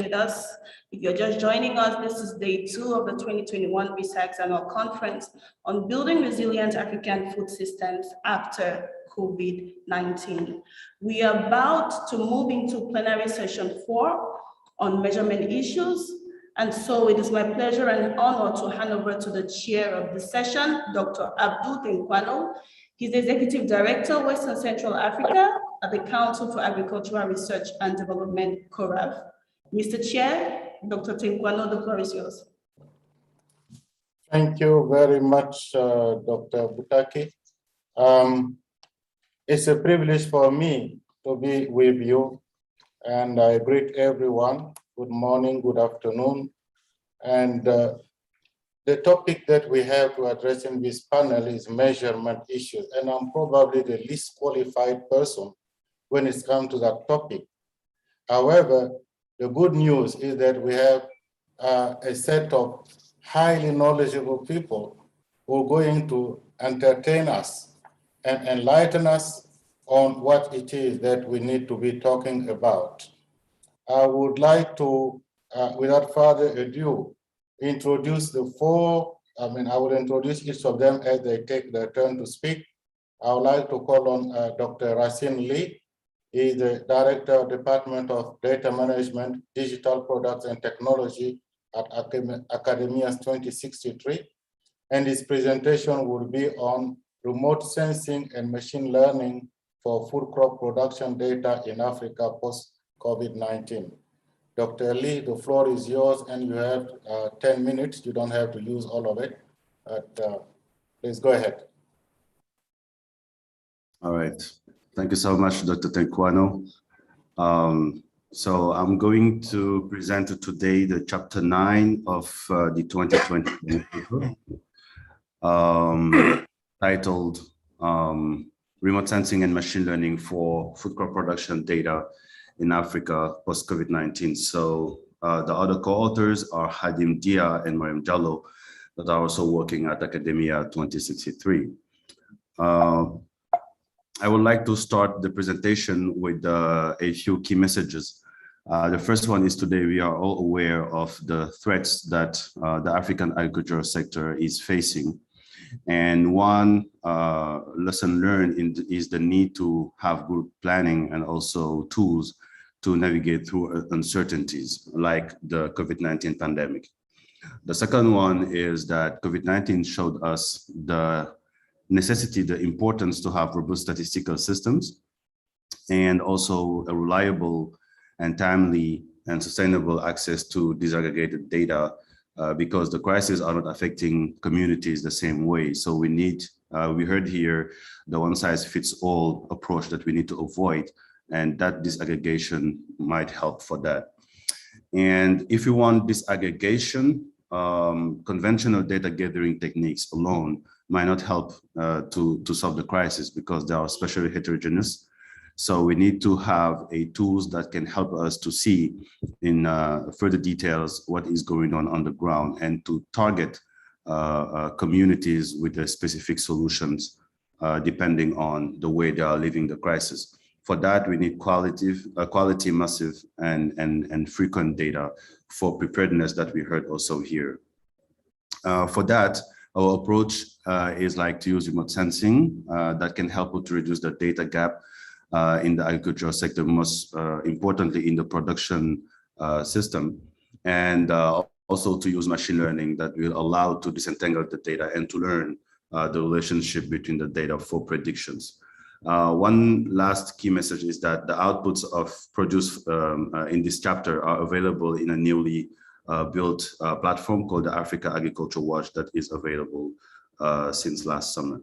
with us. If you're just joining us, this is day 2 of the 2021 BISAC's annual conference on building resilient African food systems after COVID-19. We are about to move into plenary session 4 on measurement issues. And so it is my pleasure and honor to hand over to the chair of the session, Dr. Abdul Tenkwano. He's the Executive Director, Western Central Africa at the Council for Agricultural Research and Development, CORAV. Mr. Chair, Dr. Tenkwano, the floor is yours. Thank you very much, Dr. Butaki. It's a privilege for me to be with you, and I greet everyone. Good morning, good afternoon. And the topic that we have to address in this panel is measurement issues. And I'm probably the least qualified person when it comes to that topic. However, the good news is that we have a set of highly knowledgeable people who are going to entertain us and enlighten us on what it is that we need to be talking about. I would like to, without further ado, introduce the four. I will introduce each of them as they take their turn to speak. I would like to call on Dr. Racine Lee. He is the Director of Department of Data Management, Digital Products and Technology at Academia's 2063. And his presentation will be on remote sensing and machine learning for food crop production data in Africa post-COVID-19. Dr. Lee, the floor is yours, and you have 10 minutes. You don't have to use all of it, but please go ahead. All right. Thank you so much, Dr. Tenkwano. So I'm going to present today the chapter 9 of the 2020 paper, titled Remote Sensing and Machine Learning for Food Crop Production Data in Africa post-COVID-19. So the other co-authors are Hadim Dia and Mariam Jallo, that are also working at Academia 2063. I would like to start the presentation with a few key messages. The first one is today we are all aware of the threats that the African agricultural sector is facing. And one lesson learned is the need to have good planning and also tools to navigate through uncertainties like the COVID-19 pandemic. The second one is that COVID-19 showed us the necessity, the importance to have robust statistical systems and also a reliable and timely and sustainable access to disaggregated data because the crises are not affecting communities the same way. So we need, we heard here, the one-size-fits-all approach that we need to avoid, and that disaggregation might help for that. And if you want disaggregation, conventional data gathering techniques alone might not help to solve the crisis because they are especially heterogeneous. So we need to have tools that can help us to see in further details what is going on the ground and to target communities with the specific solutions depending on the way they are living the crisis. For that, we need quality, massive, and frequent data for preparedness that we heard also here. For that, our approach is like to use remote sensing that can help to reduce the data gap in the agricultural sector, most importantly in the production system, and also to use machine learning that will allow to disentangle the data and to learn the relationship between the data for predictions. One last key message is that the outputs of produced in this chapter are available in a newly built platform called the Africa Agriculture Watch that is available since last summer.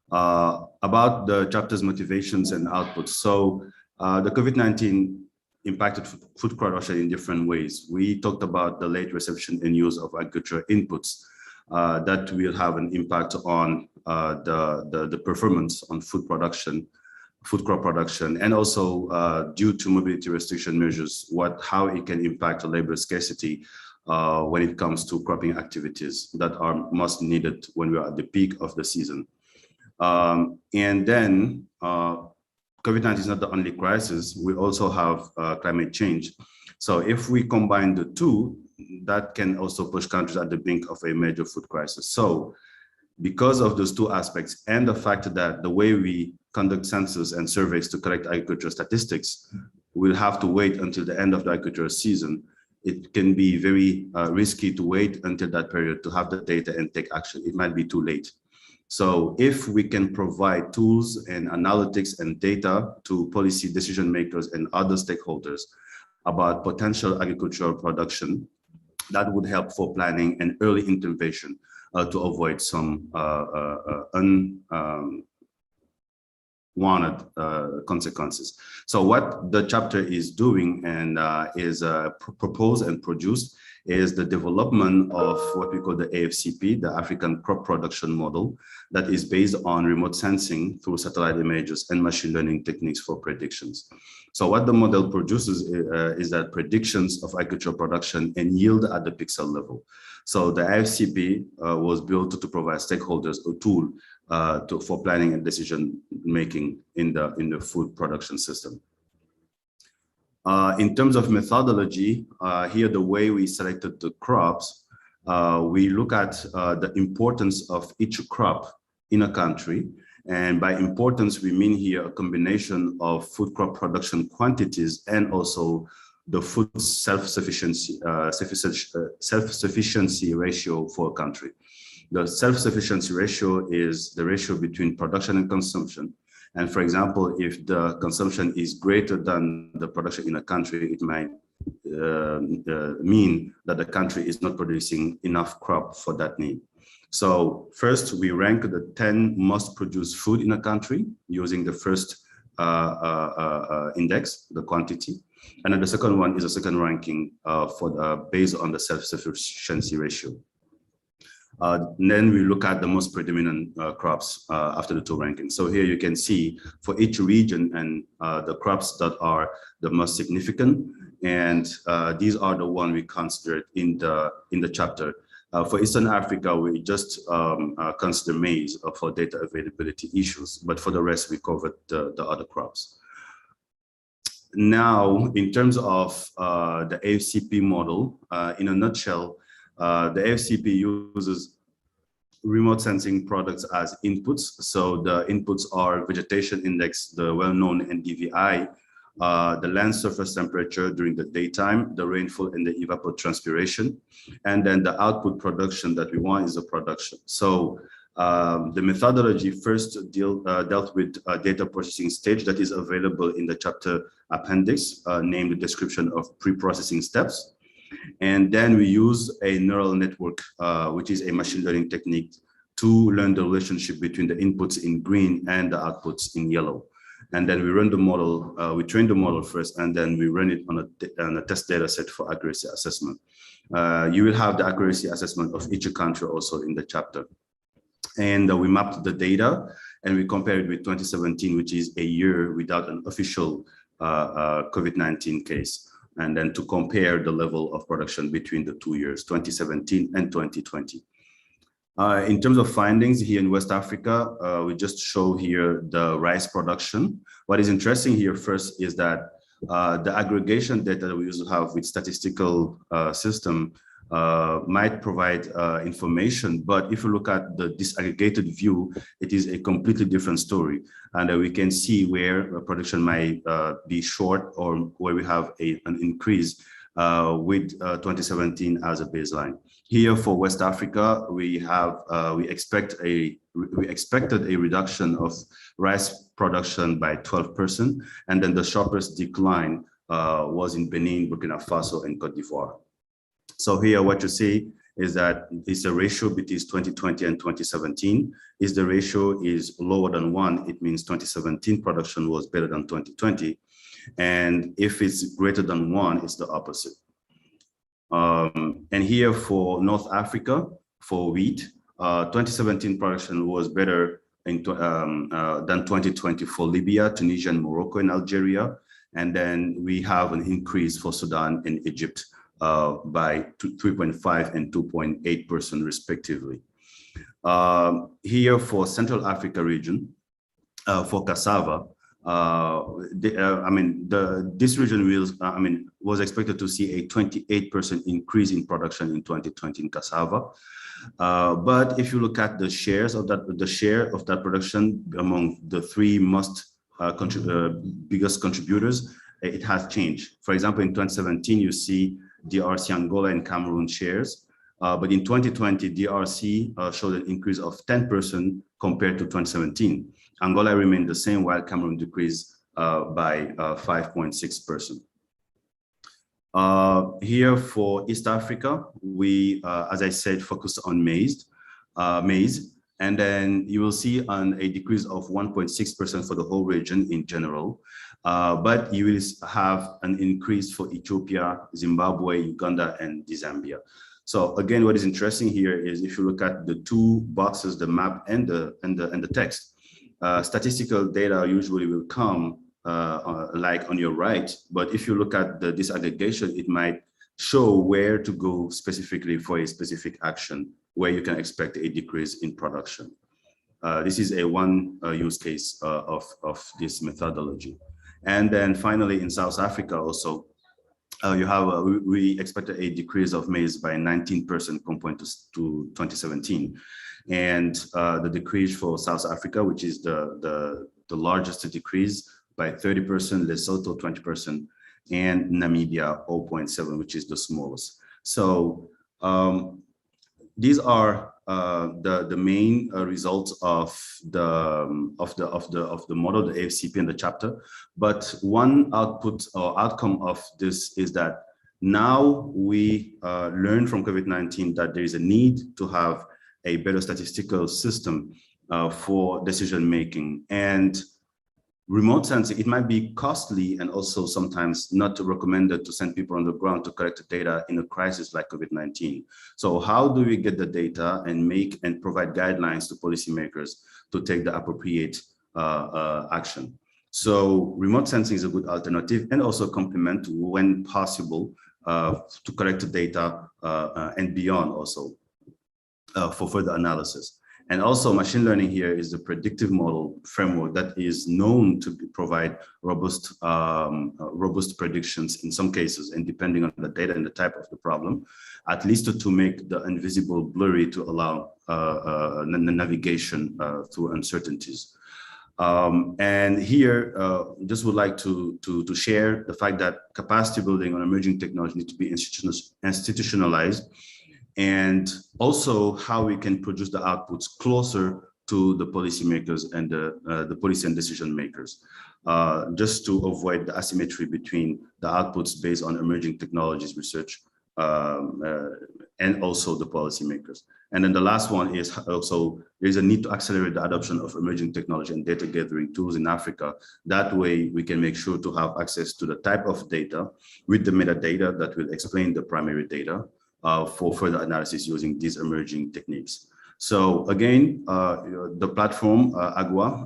About the chapter's motivations and outputs. So the COVID-19 impacted food production in different ways. We talked about the late reception and use of agricultural inputs that will have an impact on the performance on food crop production, and also due to mobility restriction measures, how it can impact labor scarcity when it comes to cropping activities that are most needed when we are at the peak of the season. And then COVID-19 is not the only crisis. We also have climate change. So if we combine the two, that can also push countries at the brink of a major food crisis. So because of those two aspects and the fact that the way we conduct census and surveys to collect agricultural statistics, we'll have to wait until the end of the agricultural season. It can be very risky to wait until that period to have the data and take action. It might be too late. So if we can provide tools and analytics and data to policy decision makers and other stakeholders about potential agricultural production, that would help for planning and early intervention to avoid some unwanted consequences. So what the chapter is doing and is proposed and produced is the development of what we call the AFCP, the African Crop Production Model, that is based on remote sensing through satellite images and machine learning techniques for predictions. So what the model produces is that predictions of agricultural production and yield at the pixel level. So the AFCP was built to provide stakeholders a tool for planning and decision making in the food production system. In terms of methodology, here the way we selected the crops, we look at the importance of each crop in a country. And by importance, we mean here a combination of food crop production quantities and also the food self-sufficiency ratio for a country. The self-sufficiency ratio is the ratio between production and consumption. And for example, if the consumption is greater than the production in a country, it might mean that the country is not producing enough crop for that need. So first, we rank the 10 most produced food in a country using the first index, the quantity. And then the second one is a second ranking based on the self-sufficiency ratio. Then we look at the most predominant crops after the two rankings. So here you can see for each region and the crops that are the most significant, and these are the ones we considered in the chapter. For Eastern Africa, we just consider maize for data availability issues, but for the rest, we covered the other crops. Now, in terms of the AFCP model, in a nutshell, the AFCP uses remote sensing products as inputs. So the inputs are vegetation index, the well-known NDVI, the land surface temperature during the daytime, the rainfall and the evapotranspiration, and then the output production that we want is the production. So the methodology first dealt with a data processing stage that is available in the chapter appendix, named the description of pre-processing steps. And then we use a neural network, which is a machine learning technique to learn the relationship between the inputs in green and the outputs in yellow. And then we run the model, we train the model first, and then we run it on a test data set for accuracy assessment. You will have the accuracy assessment of each country also in the chapter. And we mapped the data and we compared it with 2017, which is a year without an official COVID-19 case. And then to compare the level of production between the 2 years, 2017 and 2020. In terms of findings here in West Africa, we just show here the rice production. What is interesting here first is that the aggregation data that we used to have with statistical system might provide information, but if you look at the disaggregated view, it is a completely different story. And we can see where production might be short or where we have an increase with 2017 as a baseline. Here for West Africa, we expected a reduction of rice production by 12%, and then the sharpest decline was in Benin, Burkina Faso, and Cote d'Ivoire. So here what you see is that it's a ratio between 2020 and 2017. If the ratio is lower than 1, it means 2017 production was better than 2020. And if it's greater than 1, it's the opposite. And here for North Africa, for wheat, 2017 production was better than 2020 for Libya, Tunisia, and Morocco, and Algeria. And then we have an increase for Sudan and Egypt by 3.5 and 2.8% respectively. Here for Central Africa region, for cassava, This region was expected to see a 28% increase in production in 2020 in cassava. But if you look at the share of that production among the three biggest contributors, it has changed. For example, in 2017, you see DRC, Angola, and Cameroon shares. But in 2020, DRC showed an increase of 10% compared to 2017. Angola remained the same, while Cameroon decreased by 5.6%. Here for East Africa, we, as I said, focus on maize, and then you will see a decrease of 1.6% for the whole region in general. But you will have an increase for Ethiopia, Zimbabwe, Uganda, and Zambia. So again, what is interesting here is if you look at the two boxes, the map and the text, statistical data usually will come like on your right, but if you look at the disaggregation, it might show where to go specifically for a specific action where you can expect a decrease in production. This is one use case of this methodology. And then finally in South Africa also, we expected a decrease of maize by 19% compared to 2017. And the decrease for South Africa, which is the largest decrease, by 30%, Lesotho 20%, and Namibia 0.7%, which is the smallest. So these are the main results of the model, the AFCP and the chapter. But one output or outcome of this is that now we learn from COVID-19 that there is a need to have a better statistical system for decision making. And remote sensing, it might be costly and also sometimes not recommended to send people on the ground to collect the data in a crisis like COVID-19. So how do we get the data and make and provide guidelines to policymakers to take the appropriate action? So remote sensing is a good alternative and also complement when possible to collect the data and beyond also for further analysis. And also machine learning here is a predictive model framework that is known to provide robust predictions in some cases, and depending on the data and the type of the problem, at least to make the invisible blurry to allow navigation through uncertainties. And here, just would like to share the fact that capacity building on emerging technology needs to be institutionalized, and also how we can produce the outputs closer to the policymakers and the policy and decision makers, just to avoid the asymmetry between the outputs based on emerging technologies research and also the policymakers. And then the last one is also there's a need to accelerate the adoption of emerging technology and data gathering tools in Africa. That way we can make sure to have access to the type of data with the metadata that will explain the primary data for further analysis using these emerging techniques. So again, the platform AGWA,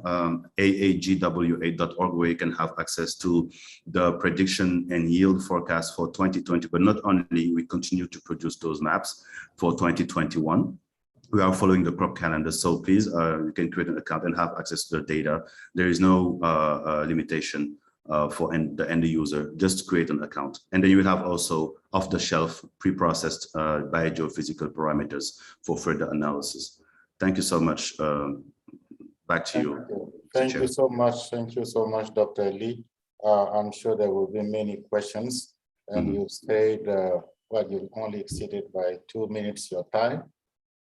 aagwa.org, where you can have access to the prediction and yield forecast for 2020, but not only, we continue to produce those maps for 2021. We are following the crop calendar, so please, you can create an account and have access to the data. There is no limitation for the end user, just create an account. And then you will have also off-the-shelf pre-processed biogeophysical parameters for further analysis. Thank you so much. Back to you. Thank you so much. Thank you so much, Dr. Lee. I'm sure there will be many questions, and you stayed, well, you only exceeded by 2 minutes your time.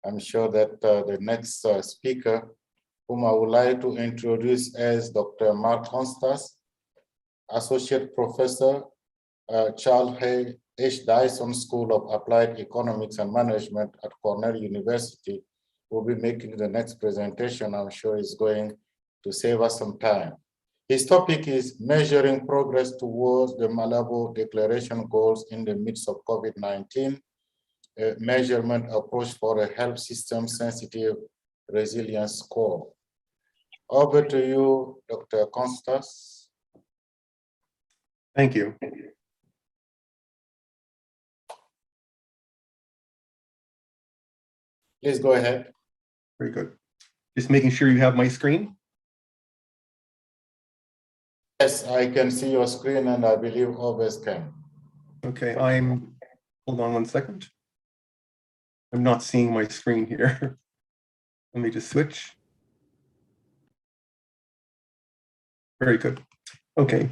I'm sure that the next speaker, whom I would like to introduce as Dr. Mark Constance, Associate Professor, Charles H. Dyson School of Applied Economics and Management at Cornell University, will be making the next presentation. I'm sure is going to save us some time. His topic is measuring progress towards the Malabo Declaration goals in the midst of COVID-19, a measurement approach for a health system sensitive resilience score. Over to you, Dr. Constance. Thank you. Please go ahead. Very good. Just making sure you have my screen. Yes, I can see your screen and I believe others can. Okay, hold on one second. I'm not seeing my screen here. Let me just switch. Very good. Okay,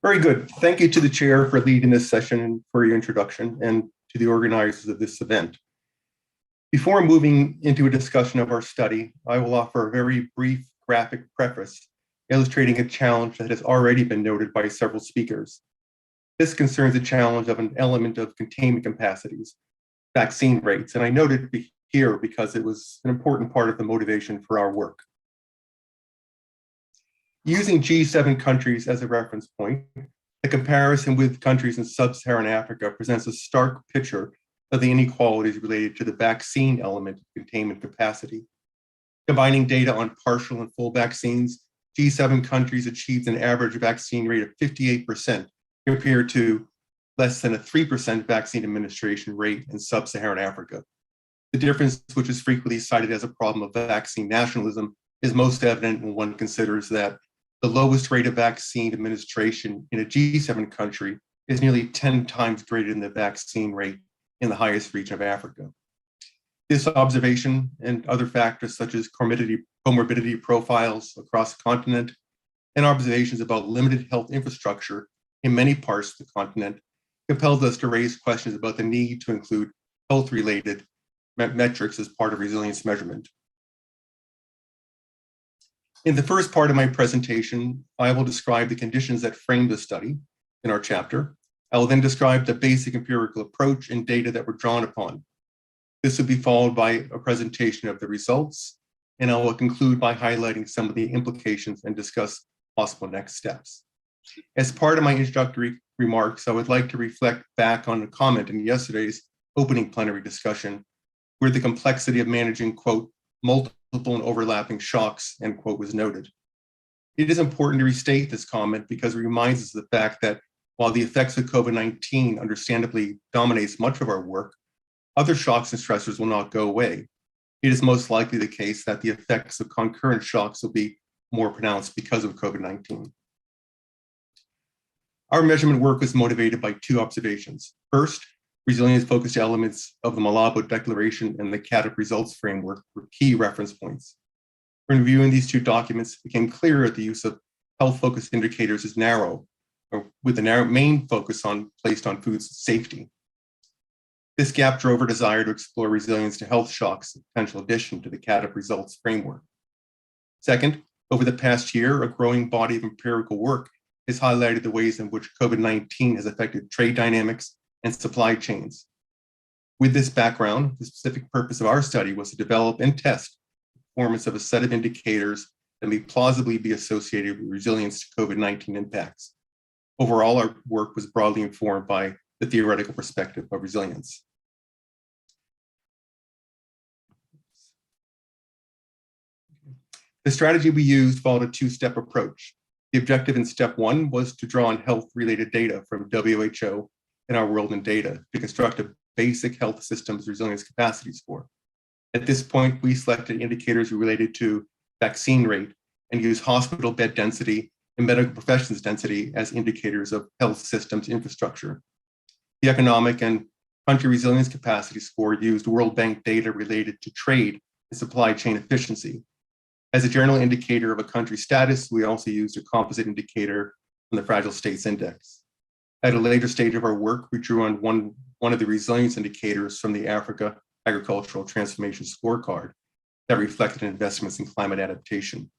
very good. Thank you to the chair for leading this session and for your introduction, and to the organizers of this event. Before moving into a discussion of our study, I will offer a very brief graphic preface illustrating a challenge that has already been noted by several speakers. This concerns the challenge of an element of containment capacities, vaccine rates, and I noted here because it was an important part of the motivation for our work. Using G7 countries as a reference point, the comparison with countries in sub-Saharan Africa presents a stark picture of the inequalities related to the vaccine element of containment capacity. Combining data on partial and full vaccines, G7 countries achieved an average vaccine rate of 58% compared to less than a 3% vaccine administration rate in sub-Saharan Africa. The difference, which is frequently cited as a problem of vaccine nationalism, is most evident when one considers that the lowest rate of vaccine administration in a G7 country is nearly 10 times greater than the vaccine rate in the highest region of Africa. This observation and other factors such as comorbidity profiles across the continent and observations about limited health infrastructure in many parts of the continent compelled us to raise questions about the need to include health-related metrics as part of resilience measurement. In the first part of my presentation, I will describe the conditions that frame the study in our chapter. I will then describe the basic empirical approach and data that were drawn upon. This will be followed by a presentation of the results, and I will conclude by highlighting some of the implications and discuss possible next steps. As part of my introductory remarks, I would like to reflect back on a comment in yesterday's opening plenary discussion, where the complexity of managing, quote, multiple and overlapping shocks, end quote, was noted. It is important to restate this comment because it reminds us of the fact that while the effects of COVID-19 understandably dominates much of our work, other shocks and stressors will not go away. It is most likely the case that the effects of concurrent shocks will be more pronounced because of COVID-19. Our measurement work was motivated by two observations. First, resilience-focused elements of the Malabo Declaration and the CADP results framework were key reference points. When reviewing these two documents, it became clear that the use of health-focused indicators is narrow, with the main focus placed on food safety. This gap drove our desire to explore resilience to health shocks, a potential addition to the CADP results framework. Second, over the past year, a growing body of empirical work has highlighted the ways in which COVID-19 has affected trade dynamics and supply chains. With this background, the specific purpose of our study was to develop and test the performance of a set of indicators that may plausibly be associated with resilience to COVID-19 impacts. Overall, our work was broadly informed by the theoretical perspective of resilience. The strategy we used followed a two-step approach. The objective in step one was to draw on health-related data from WHO and our World in Data to construct a basic health systems resilience capacity score. At this point, we selected indicators related to vaccine rate and used hospital bed density and medical professions density as indicators of health systems infrastructure. The economic and country resilience capacity score used World Bank data related to trade and supply chain efficiency. As a general indicator of a country's status, we also used a composite indicator from the Fragile States Index. At a later stage of our work, we drew on one of the resilience indicators from the Africa Agricultural Transformation Scorecard that reflected investments in climate adaptation.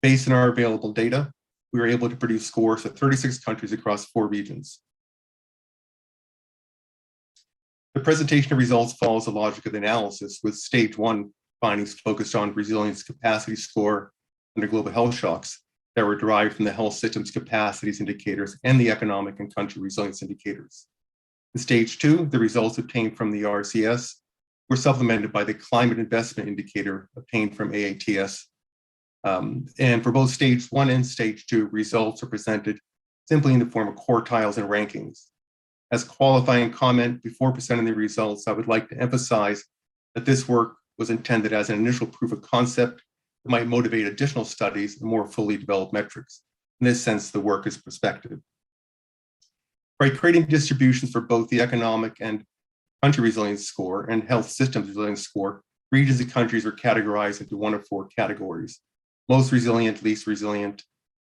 Based on our available data, we were able to produce scores for 36 countries across 4 regions. The presentation of results follows the logic of the analysis, with stage 1 findings focused on resilience capacity score under global health shocks that were derived from the health systems capacities indicators and the economic and country resilience indicators. In stage 2, the results obtained from the RCS were supplemented by the climate investment indicator obtained from AATS. And for both stage 1 and stage 2, results are presented simply in the form of quartiles and rankings. As a qualifying comment before presenting the results, I would like to emphasize that this work was intended as an initial proof of concept that might motivate additional studies and more fully developed metrics. In this sense, the work is prospective. By creating distributions for both the economic and country resilience score and health systems resilience score, regions and countries are categorized into one of four categories: most resilient, least resilient,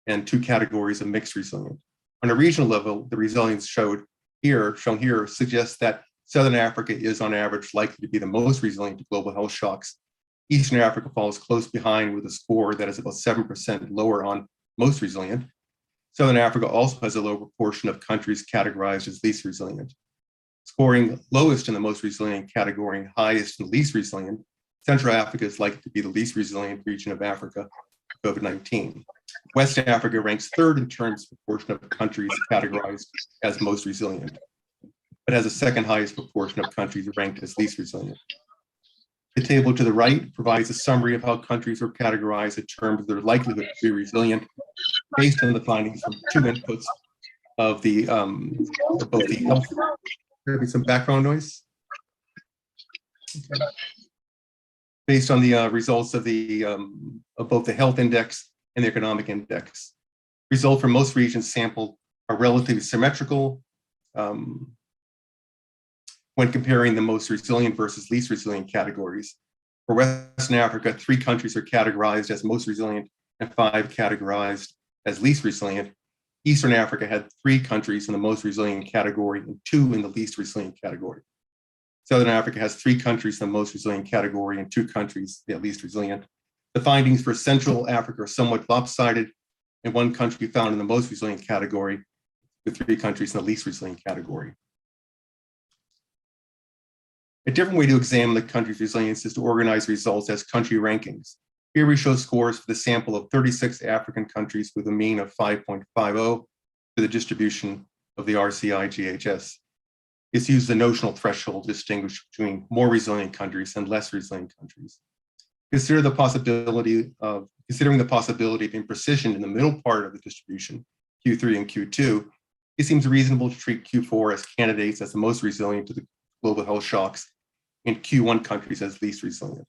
and two categories of mixed resilient. On a regional level, the resilience shown here suggests that Southern Africa is on average likely to be the most resilient to global health shocks. Eastern Africa falls close behind with a score that is about 7% lower on most resilient. Southern Africa also has a low proportion of countries categorized as least resilient. Scoring lowest in the most resilient category and highest in the least resilient, Central Africa is likely to be the least resilient region of Africa for COVID-19. West Africa ranks third in terms of proportion of countries categorized as most resilient, but has the second highest proportion of countries ranked as least resilient. The table to the right provides a summary of how countries are categorized in terms of their likelihood to be resilient based on the findings from two inputs of both the health. There be some background noise. Okay. Based on the results of both the health index and the economic index. Results from most regions sampled are relatively symmetrical when comparing the most resilient versus least resilient categories. For Western Africa, 3 countries are categorized as most resilient and 5 categorized as least resilient. Eastern Africa had 3 countries in the most resilient category and 2 in the least resilient category. Southern Africa has 3 countries in the most resilient category and 2 countries the least resilient. The findings for Central Africa are somewhat lopsided, and 1 country found in the most resilient category with 3 countries in the least resilient category. A different way to examine the country's resilience is to organize results as country rankings. Here we show scores for the sample of 36 African countries with a mean of 5.50 for the distribution of the RCI-GHS. It's used the notional threshold to distinguish between more resilient countries and less resilient countries. Considering the possibility of imprecision in the middle part of the distribution, Q3 and Q2, it seems reasonable to treat Q4 as candidates as the most resilient to the global health shocks and Q1 countries as least resilient.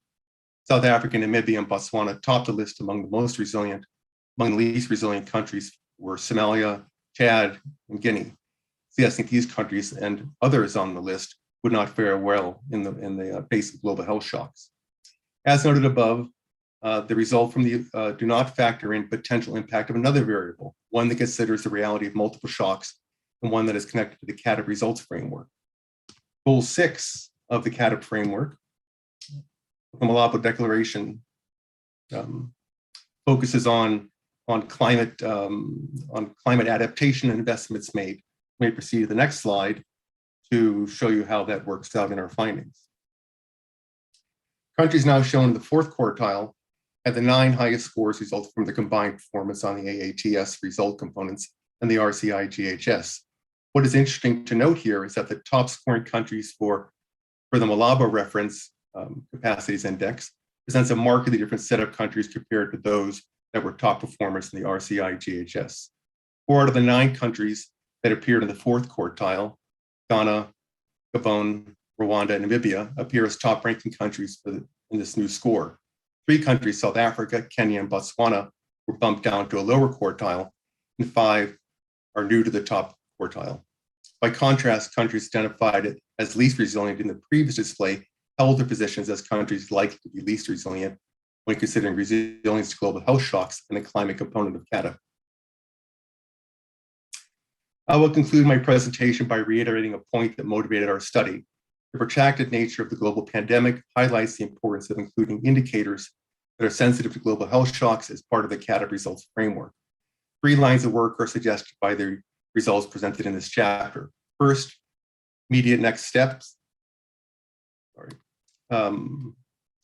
South Africa, Namibia, and Botswana topped the list among the most resilient. Among the least resilient countries were Somalia, Chad, and Guinea. Suggesting these countries and others on the list would not fare well in the face of global health shocks. As noted above, the result from the do not factor in potential impact of another variable, one that considers the reality of multiple shocks and one that is connected to the CADP results framework. Goal 6 of the CADP framework, the Malabo Declaration, focuses on climate adaptation and investments made. We may proceed to the next slide to show you how that works out in our findings. Countries now shown in the 4th quartile had the 9 highest scores result from the combined performance on the AATS result components and the RCI-GHS. What is interesting to note here is that the top scoring countries for the Malabo reference capacities index presents a markedly different set of countries compared to those that were top performers in the RCI-GHS. 4 out of the 9 countries that appeared in the 4th quartile, Ghana, Gabon, Rwanda, and Namibia, appear as top ranking countries in this new score. 3 countries, South Africa, Kenya, and Botswana, were bumped down to a lower quartile, and 5 are new to the top quartile. By contrast, countries identified as least resilient in the previous display held their positions as countries likely to be least resilient when considering resilience to global health shocks and the climate component of CADP. I will conclude my presentation by reiterating a point that motivated our study. The protracted nature of the global pandemic highlights the importance of including indicators that are sensitive to global health shocks as part of the CADP results framework. 3 lines of work are suggested by the results presented in this chapter. First, immediate next steps.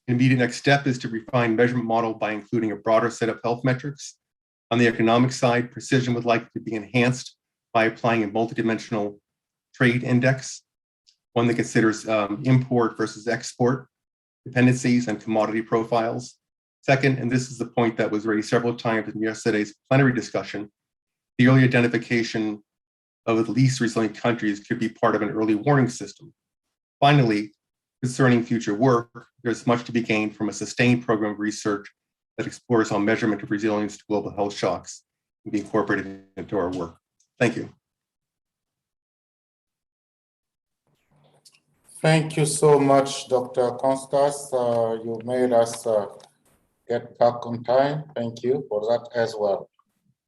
Immediate next step is to refine measurement model by including a broader set of health metrics. On the economic side, precision would likely to be enhanced by applying a multidimensional trade index, one that considers import versus export dependencies and commodity profiles. Second, and this is the point that was raised several times in yesterday's plenary discussion, the early identification of the least resilient countries could be part of an early warning system. Finally, concerning future work, there's much to be gained from a sustained program of research that explores how measurement of resilience to global health shocks be incorporated into our work. Thank you. Thank you so much, Dr. Constance. You made us get back on time. Thank you for that as well.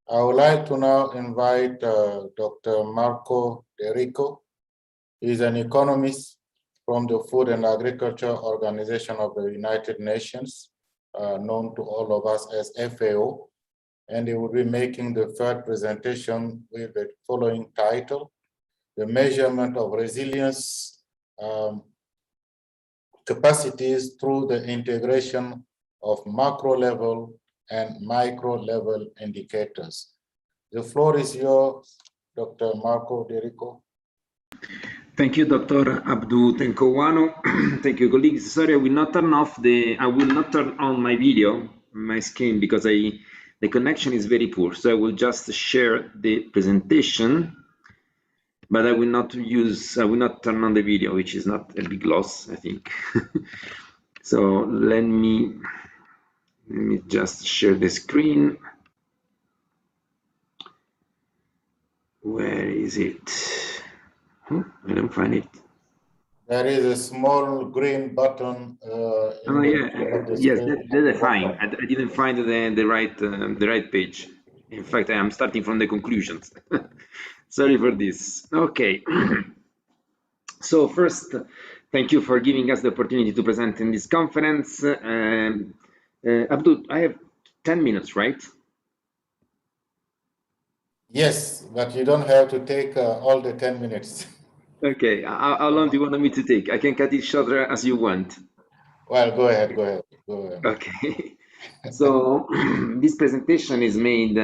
I would like to now invite Dr. Marco De Rico. He's an economist from the Food and Agriculture Organization of the United Nations, known to all of us as FAO. And he will be making the third presentation with the following title: The Measurement of Resilience Capacities through the Integration of Macro Level and Micro Level Indicators. The floor is yours, Dr. Marco De Rico. Thank you, Dr. Abdou Tenkowano. Thank you, colleagues. Sorry, I will not turn on my video, my screen, because the connection is very poor. So I will just share the presentation, but I will not turn on the video, which is not a big loss, I think. So let me just share the screen. Where is it? I don't find it. There is a small green button. Oh yeah, yes, that's fine. I didn't find the right page. In fact, I am starting from the conclusions. Sorry for this. Okay. So first, thank you for giving us the opportunity to present in this conference. Abdul, I have 10 minutes, right? Yes, but you don't have to take all the 10 minutes. Okay, how long do you want me to take? I can cut it shorter as you want. Well, go ahead. Okay, so this presentation is made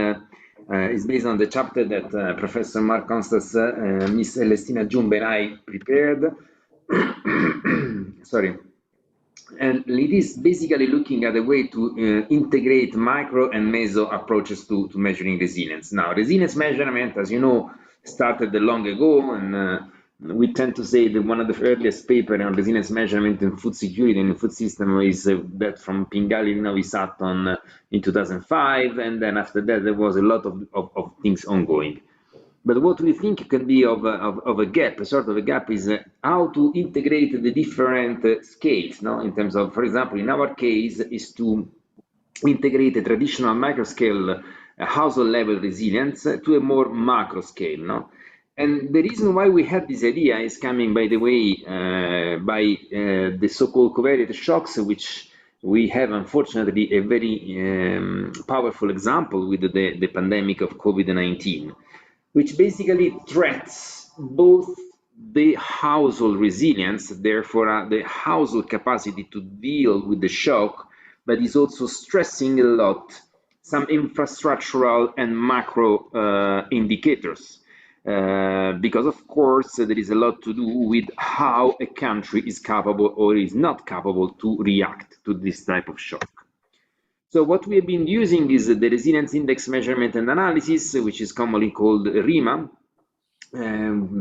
is based on the chapter that Professor Mark Constance, Miss Celestina Jumbe and I prepared. Sorry. And it is basically looking at a way to integrate micro and meso approaches to measuring resilience. Now, resilience measurement, as you know, started long ago, and we tend to say that one of the earliest papers on resilience measurement in food security and food system is that from Pingali Novisaton in 2005, and then after that there was a lot of things ongoing. But what we think can be of a gap, a sort of a gap, is how to integrate the different scales, no? In terms of, for example, in our case, is to integrate a traditional micro scale household level resilience to a more macro scale, no? And the reason why we had this idea is coming, by the way, by the so-called covariate shocks, which we have, unfortunately, a very powerful example with the pandemic of COVID-19. Which basically threats both the household resilience, therefore the household capacity to deal with the shock, but is also stressing a lot some infrastructural and macro indicators. Because of course there is a lot to do with how a country is capable or is not capable to react to this type of shock. So what we have been using is the resilience index measurement and analysis, which is commonly called RIMA,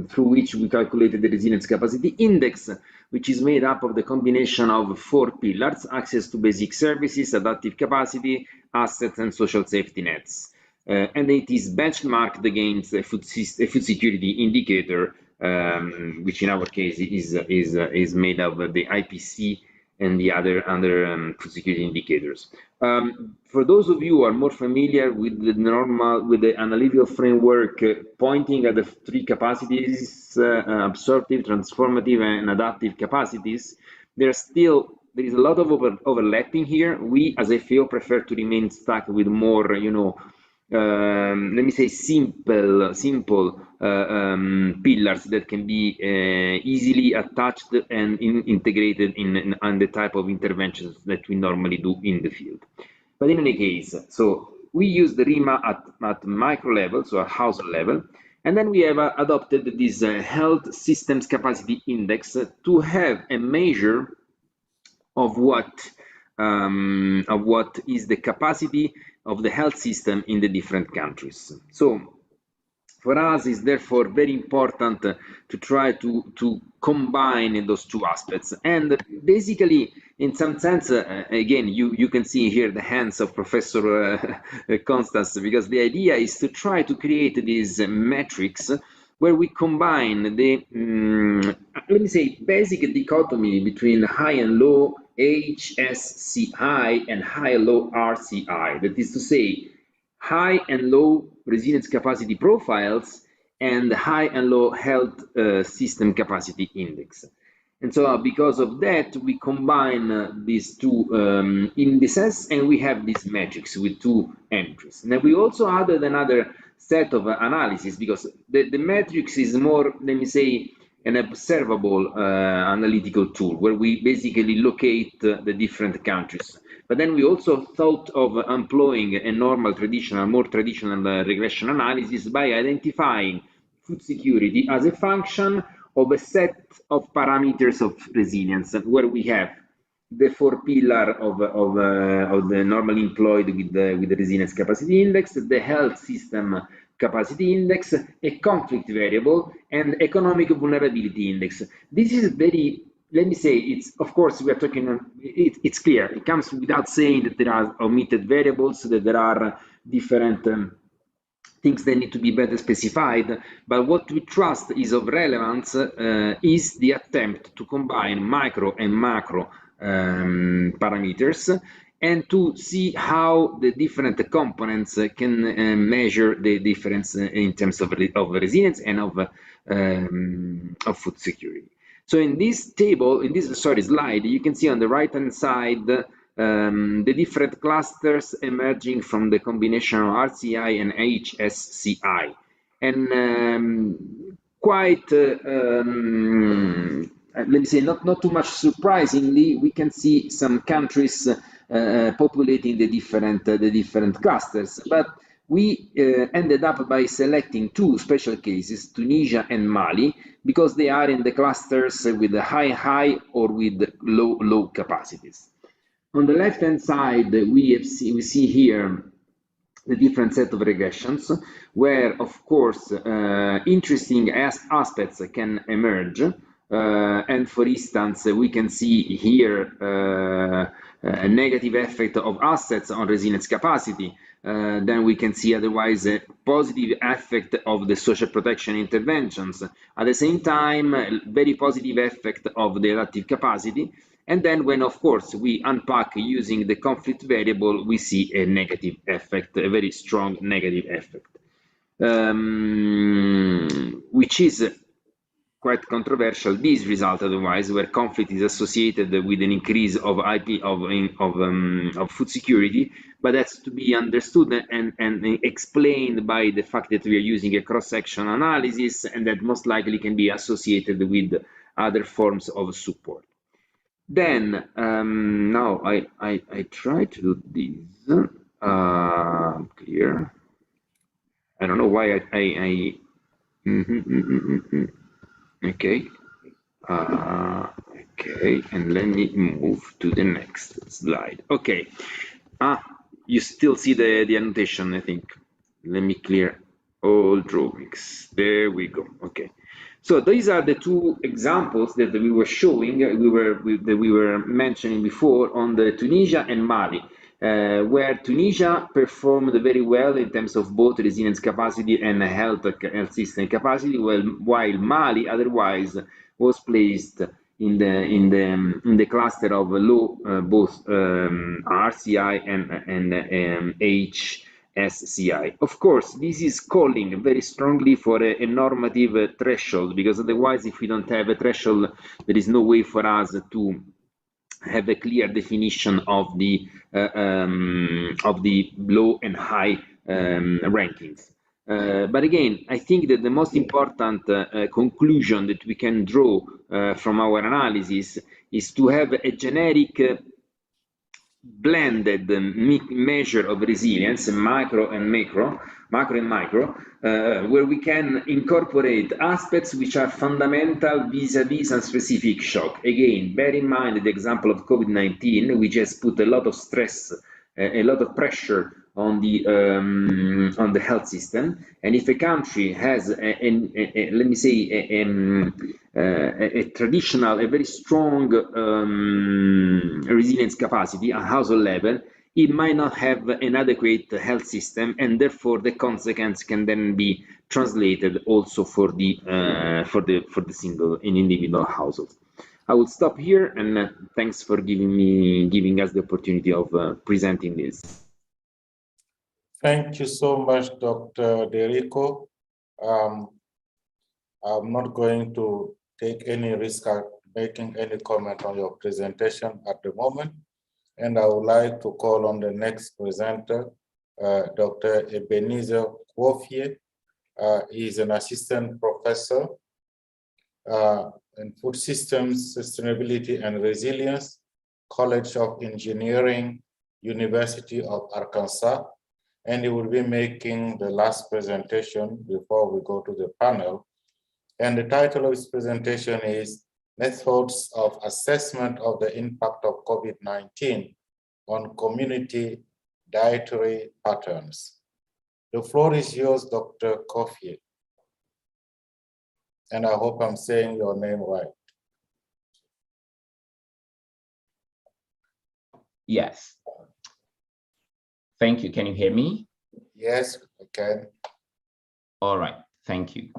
through which we calculated the resilience capacity index, which is made up of the combination of 4 pillars: access to basic services, adaptive capacity, assets, and social safety nets. And it is benchmarked against a food security indicator, which in our case is made of the IPC and the other food security indicators. For those of you who are more familiar with the analytical framework pointing at the 3 capacities, absorptive, transformative, and adaptive capacities, there is a lot of overlapping here. We, as a FAO, prefer to remain stuck with more, let me say, simple pillars that can be easily attached and integrated in the type of interventions that we normally do in the field. But in any case, so we use the RIMA at micro level, so at household level, and then we have adopted this health systems capacity index to have a measure of what is the capacity of the health system in the different countries. So For us, it's therefore very important to try to combine those two aspects. And basically, in some sense, again, you can see here the hands of Professor Constance, because the idea is to try to create these metrics where we combine the, let me say, basic dichotomy between high and low HSCI and high and low RCI. That is to say, high and low resilience capacity profiles and high and low health system capacity index. And so because of that, we combine these two indices and we have these metrics with two entries. Now we also added another set of analysis because the metrics is more, let me say, an observable analytical tool where we basically locate the different countries. But then we also thought of employing a normal traditional, more traditional regression analysis by identifying food security as a function of a set of parameters of resilience, where we have the four pillars of the normally employed with the resilience capacity index, the health system capacity index, a conflict variable, and economic vulnerability index. This is very, let me say, it's, of course, we are talking, it's clear, it comes without saying that there are omitted variables, that there are different things that need to be better specified, but what we trust is of relevance is the attempt to combine micro and macro parameters and to see how the different components can measure the difference in terms of resilience and of food security. So in this table, in this slide, you can see on the right-hand side the different clusters emerging from the combination of RCI and HSCI. And quite, let me say, not too much surprisingly, we can see some countries populating the different clusters. But we ended up by selecting two special cases, Tunisia and Mali, because they are in the clusters with the high or with low capacities. On the left-hand side, we see here the different set of regressions, where, of course, interesting aspects can emerge. And for instance, we can see here a negative effect of assets on resilience capacity. Then we can see otherwise a positive effect of the social protection interventions. At the same time, a very positive effect of the adaptive capacity. And then when, of course, we unpack using the conflict variable, we see a negative effect, a very strong negative effect, which is quite controversial, this result otherwise, where conflict is associated with an increase of food security, but that's to be understood and explained by the fact that we are using a cross-section analysis, and that most likely can be associated with other forms of support. Then now I try to do this clear. I don't know why okay. Okay, and let me move to the next slide. Okay. You still see the annotation, I think. Let me clear all drawings. There we go. Okay. So these are the two examples that we were showing, that we were mentioning before on the Tunisia and Mali, where Tunisia performed very well in terms of both resilience capacity and health system capacity, while Mali otherwise was placed in the cluster of low both RCI and HSCI. Of course, this is calling very strongly for a normative threshold, because otherwise, if we don't have a threshold, there is no way for us to have a clear definition of the low and high rankings. But again, I think that the most important conclusion that we can draw from our analysis is to have a generic blended measure of resilience, macro and micro, where we can incorporate aspects which are fundamental vis-a-vis some specific shock. Again, bear in mind the example of COVID-19, which has put a lot of stress, a lot of pressure on the health system. And if a country has let me say a traditional, a very strong resilience capacity at household level, it might not have an adequate health system, and therefore the consequence can then be translated also for the single and individual household. I will stop here, and thanks for giving us the opportunity of presenting this. Thank you so much, Dr. Derico. I'm not going to take any risk at making any comment on your presentation at the moment. And I would like to call on the next presenter, Dr. Ebenezer Kwofie. He's an assistant professor in Food Systems, Sustainability and Resilience, College of Engineering, University of Arkansas. And he will be making the last presentation before we go to the panel. And the title of his presentation is Methods of Assessment of the Impact of COVID-19 on Community Dietary Patterns. The floor is yours, Dr. Kwofie. And I hope I'm saying your name right. Yes. Thank you. Can you hear me? Yes, I can. All right. Thank you.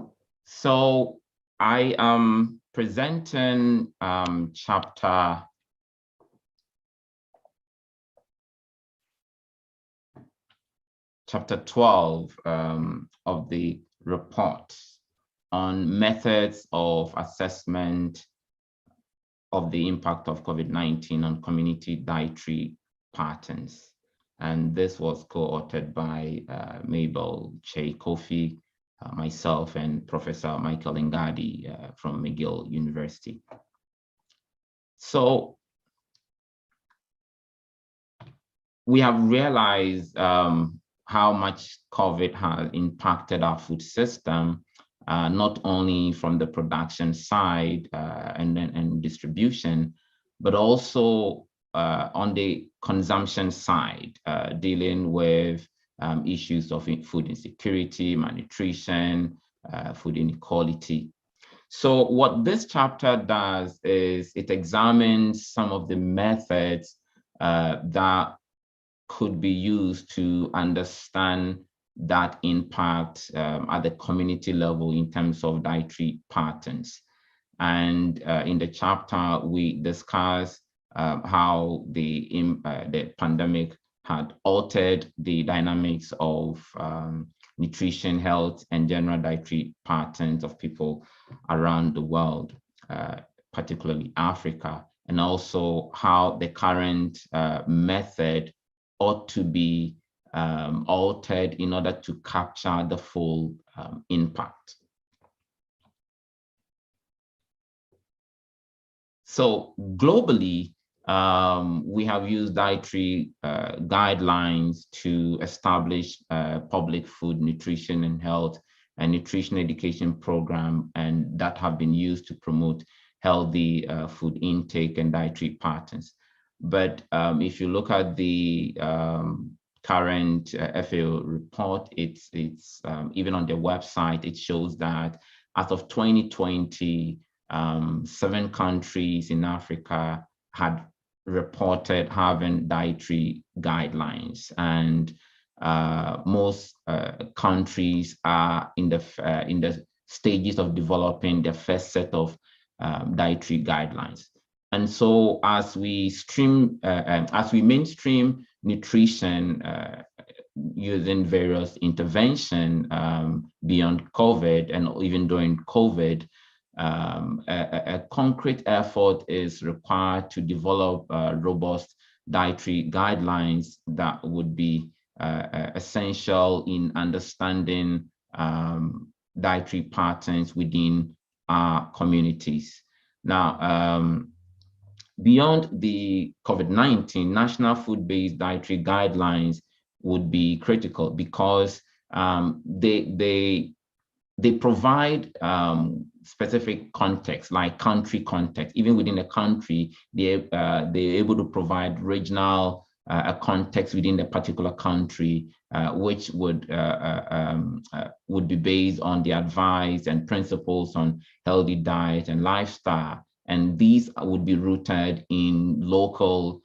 So I am presenting chapter 12 of the report on methods of assessment of the impact of COVID-19 on community dietary patterns. And this was co-authored by Mabel Che Kofi, myself, and Professor Michael Ngadi from McGill University. So we have realized how much COVID has impacted our food system, not only from the production side and distribution, but also on the consumption side, dealing with issues of food insecurity, malnutrition, food inequality. So what this chapter does is it examines some of the methods that could be used to understand that impact at the community level in terms of dietary patterns. And in the chapter, we discuss how the pandemic had altered the dynamics of nutrition, health, and general dietary patterns of people around the world, particularly Africa, and also how the current method ought to be altered in order to capture the full impact. So globally, we have used dietary guidelines to establish public food, nutrition and health and nutrition education program, and that have been used to promote healthy food intake and dietary patterns. But if you look at the current FAO report, it's even on their website, it shows that as of 2020, 7 countries in Africa had reported having dietary guidelines, and most countries are in the stages of developing their first set of dietary guidelines. And so as we mainstream nutrition using various intervention beyond COVID and even during COVID, a concrete effort is required to develop robust dietary guidelines that would be essential in understanding dietary patterns within our communities. Now, beyond the COVID-19, national food-based dietary guidelines would be critical because they provide specific context, like country context. Even within a country, they're able to provide regional a context within a particular country, which would be based on the advice and principles on healthy diet and lifestyle. And these would be rooted in local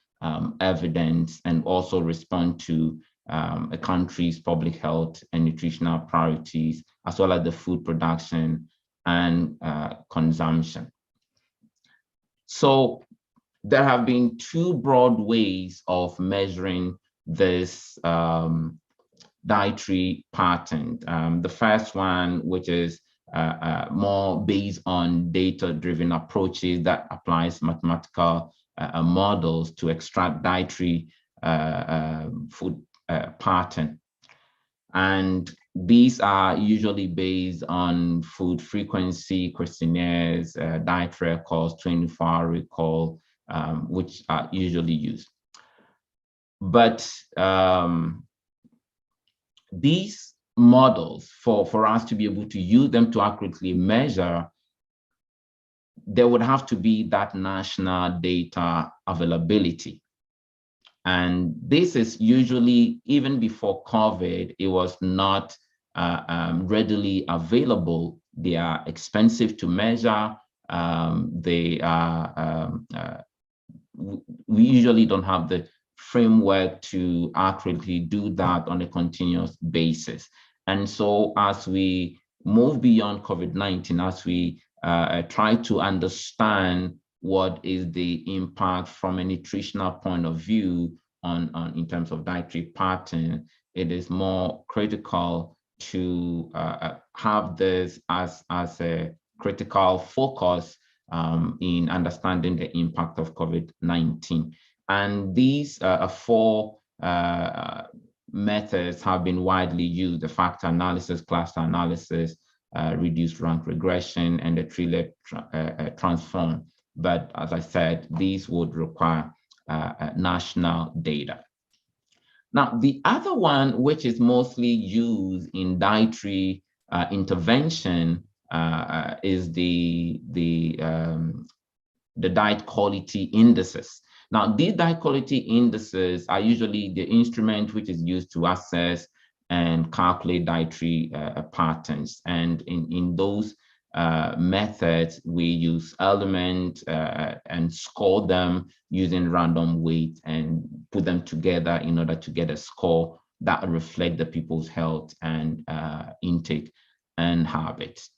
evidence and also respond to a country's public health and nutritional priorities, as well as the food production and consumption. So there have been two broad ways of measuring this dietary pattern. The first one, which is more based on data-driven approaches that applies mathematical models to extract dietary food pattern. And these are usually based on food frequency questionnaires, diet records, 24-hour recall, which are usually used. But these models, for us to be able to use them to accurately measure, there would have to be that national data availability. And this is usually, even before COVID, it was not readily available. They are expensive to measure. We usually don't have the framework to accurately do that on a continuous basis. And so as we move beyond COVID-19, as we try to understand what is the impact from a nutritional point of view on in terms of dietary pattern, it is more critical to have this as a critical focus in understanding the impact of COVID-19. And these four methods have been widely used: the factor analysis, cluster analysis, reduced rank regression, and the tree-led transform. But as I said, these would require national data. Now, the other one, which is mostly used in dietary intervention, is the diet quality indices. Now, these diet quality indices are usually the instrument which is used to assess and calculate dietary patterns. And in those methods, we use elements and score them using random weight and put them together in order to get a score that reflect the people's health and intake and habits.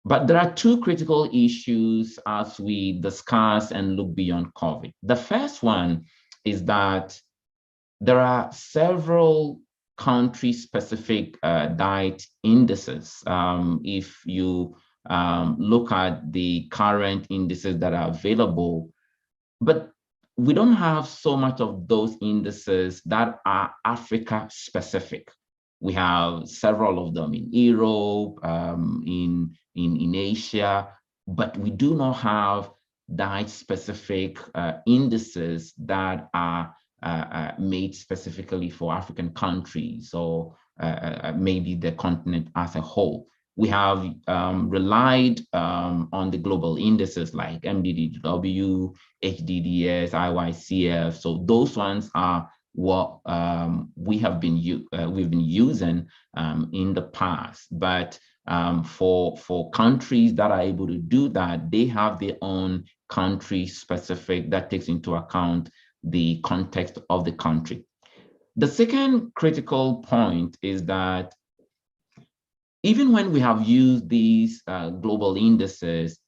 But there are two critical issues as we discuss and look beyond COVID. The first one is that there are several country-specific diet indices. If you look at the current indices that are available, but we don't have so much of those indices that are Africa-specific. We have several of them in Europe, in Asia, but we do not have diet-specific indices that are made specifically for African countries or maybe the continent as a whole. We have relied on the global indices like MDDW, HDDS, IYCF. So those ones are what we've been using in the past. But for countries that are able to do that, they have their own country-specific that takes into account the context of the country. The second critical point is that even when we have used these global indices,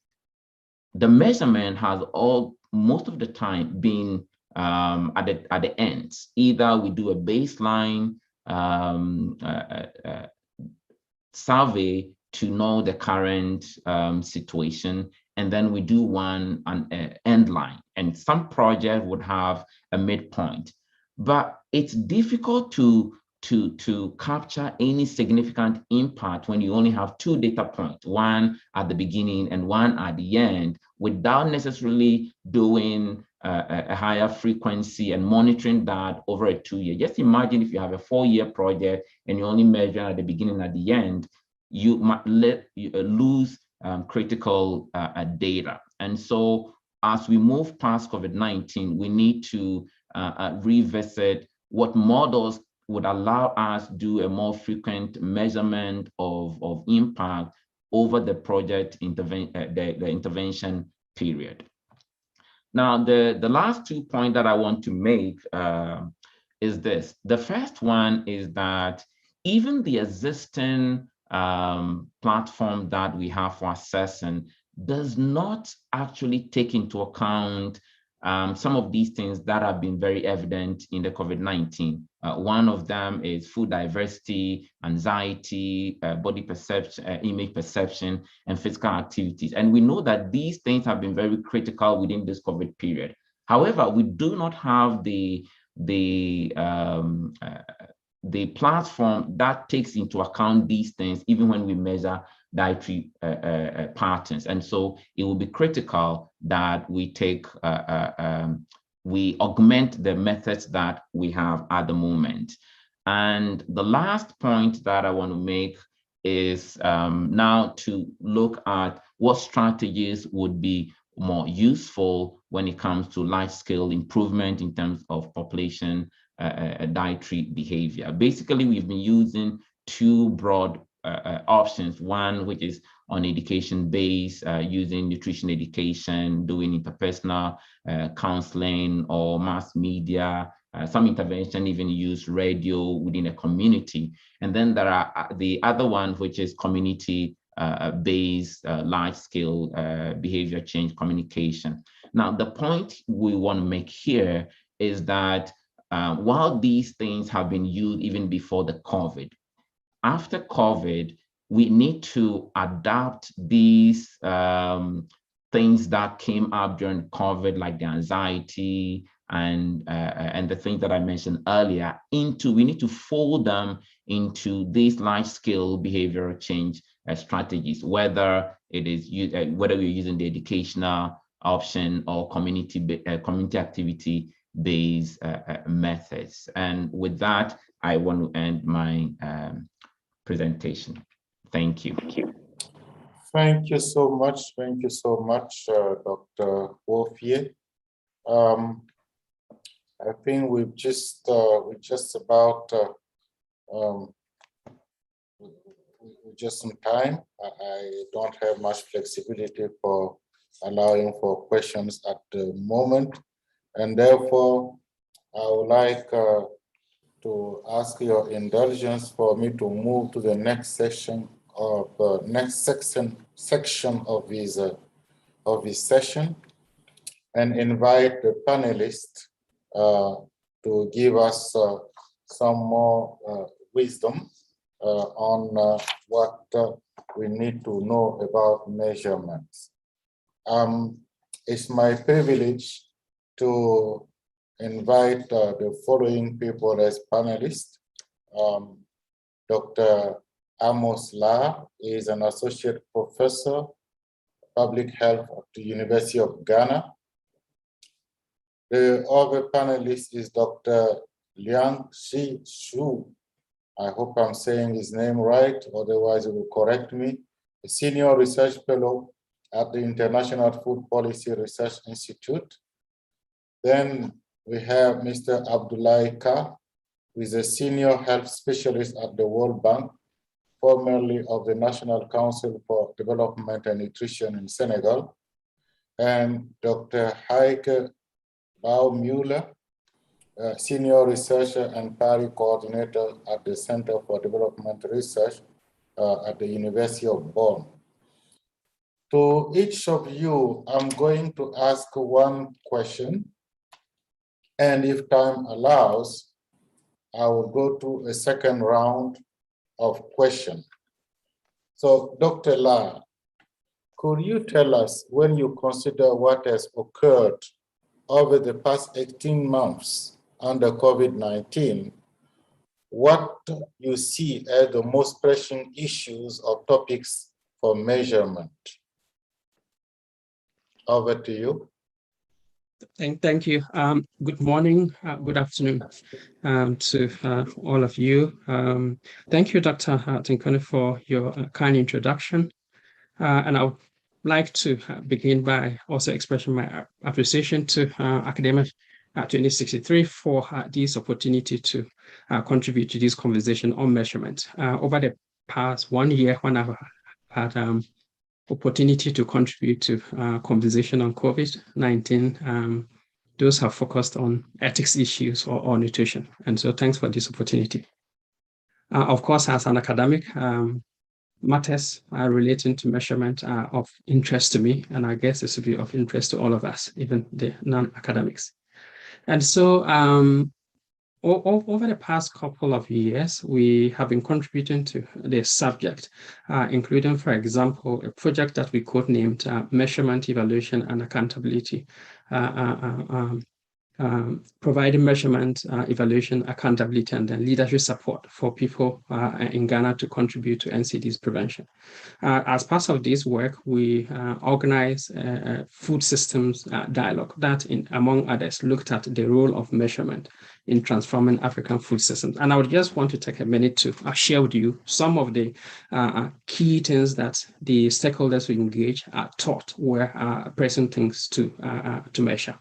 the measurement has most of the time been at the ends. Either we do a baseline survey to know the current situation, and then we do one an end line. And some project would have a midpoint, but it's difficult to capture any significant impact when you only have two data points, one at the beginning and one at the end, without necessarily doing a higher frequency and monitoring that over a 2-year. Just imagine if you have a 4-year project and you only measure at the beginning and at the end, you might lose critical data. And so as we move past COVID-19, we need to revisit what models would allow us to do a more frequent measurement of impact over the project the intervention period. Now, the last 2 points that I want to make is this. The first one is that even the existing platform that we have for assessing does not actually take into account some of these things that have been very evident in the COVID-19. One of them is food diversity, anxiety, body perception, image perception, and physical activities. And we know that these things have been very critical within this COVID period. However, we do not have the platform that takes into account these things, even when we measure dietary patterns. And so it will be critical that we take, we augment the methods that we have at the moment. And the last point that I want to make is now to look at what strategies would be more useful when it comes to large-scale improvement in terms of population dietary behavior. Basically, we've been using two broad options. One, which is on education base, using nutrition education, doing interpersonal counseling or mass media. Some intervention even use radio within a community. And then there are the other one, which is community based large-scale behavior change communication. Now, the point we want to make here is that while these things have been used even before the COVID, after COVID, we need to adapt these things that came up during COVID, like the anxiety and the things that I mentioned earlier, we need to fold them into these large-scale behavioral change strategies, whether it is whether we're using the educational option or community activity-based methods. And with that, I want to end my presentation. Thank you. Thank you so much. Thank you so much, Dr. Wofier. I think we're just about just in time. I don't have much flexibility for allowing for questions at the moment, and therefore I would like to ask your indulgence for me to move to the next section of section of this session, and invite the panelists to give us some more wisdom on what we need to know about measurements. It's my privilege to invite the following people as panelists. Dr. Amos La is an associate professor, public health at the University of Ghana. The other panelist is Dr. Liang Shi Shu. I hope I'm saying his name right, otherwise he will correct me. A senior research fellow at the International Food Policy Research Institute. Then we have Mr. Abdoulaye Ka, who is a senior health specialist at the World Bank, formerly of the National Council for Development and Nutrition in Senegal, and Dr. Heike Baumüller, senior researcher and PARI coordinator at the Center for Development Research at the University of Bonn. To each of you, I'm going to ask one question, and if time allows, I will go to a second round of questions. So, Dr. La, could you tell us, when you consider what has occurred over the past 18 months under COVID-19, what you see as the most pressing issues or topics for measurement? Over to you. Thank you. Good morning, good afternoon to all of you. Thank you, Dr. Tinkone, for your kind introduction. And I would like to begin by also expressing my appreciation to academic 2063 for this opportunity to contribute to this conversation on measurement. Over the past 1 year, when I've had opportunity to contribute to conversation on COVID-19, those have focused on ethics issues or nutrition. And so thanks for this opportunity. Of course, as an academic, matters relating to measurement are of interest to me, and I guess this will be of interest to all of us, even the non-academics. And so over the past couple of years, we have been contributing to this subject, including, for example, a project that we codenamed Measurement, Evaluation, and Accountability, providing measurement, evaluation, accountability, and then leadership support for people in Ghana to contribute to NCD's prevention. As part of this work, we organized a food systems dialogue that, among others, looked at the role of measurement in transforming African food systems. And I would just want to take a minute to share with you some of the key things that the stakeholders we engage thought were present things to measure.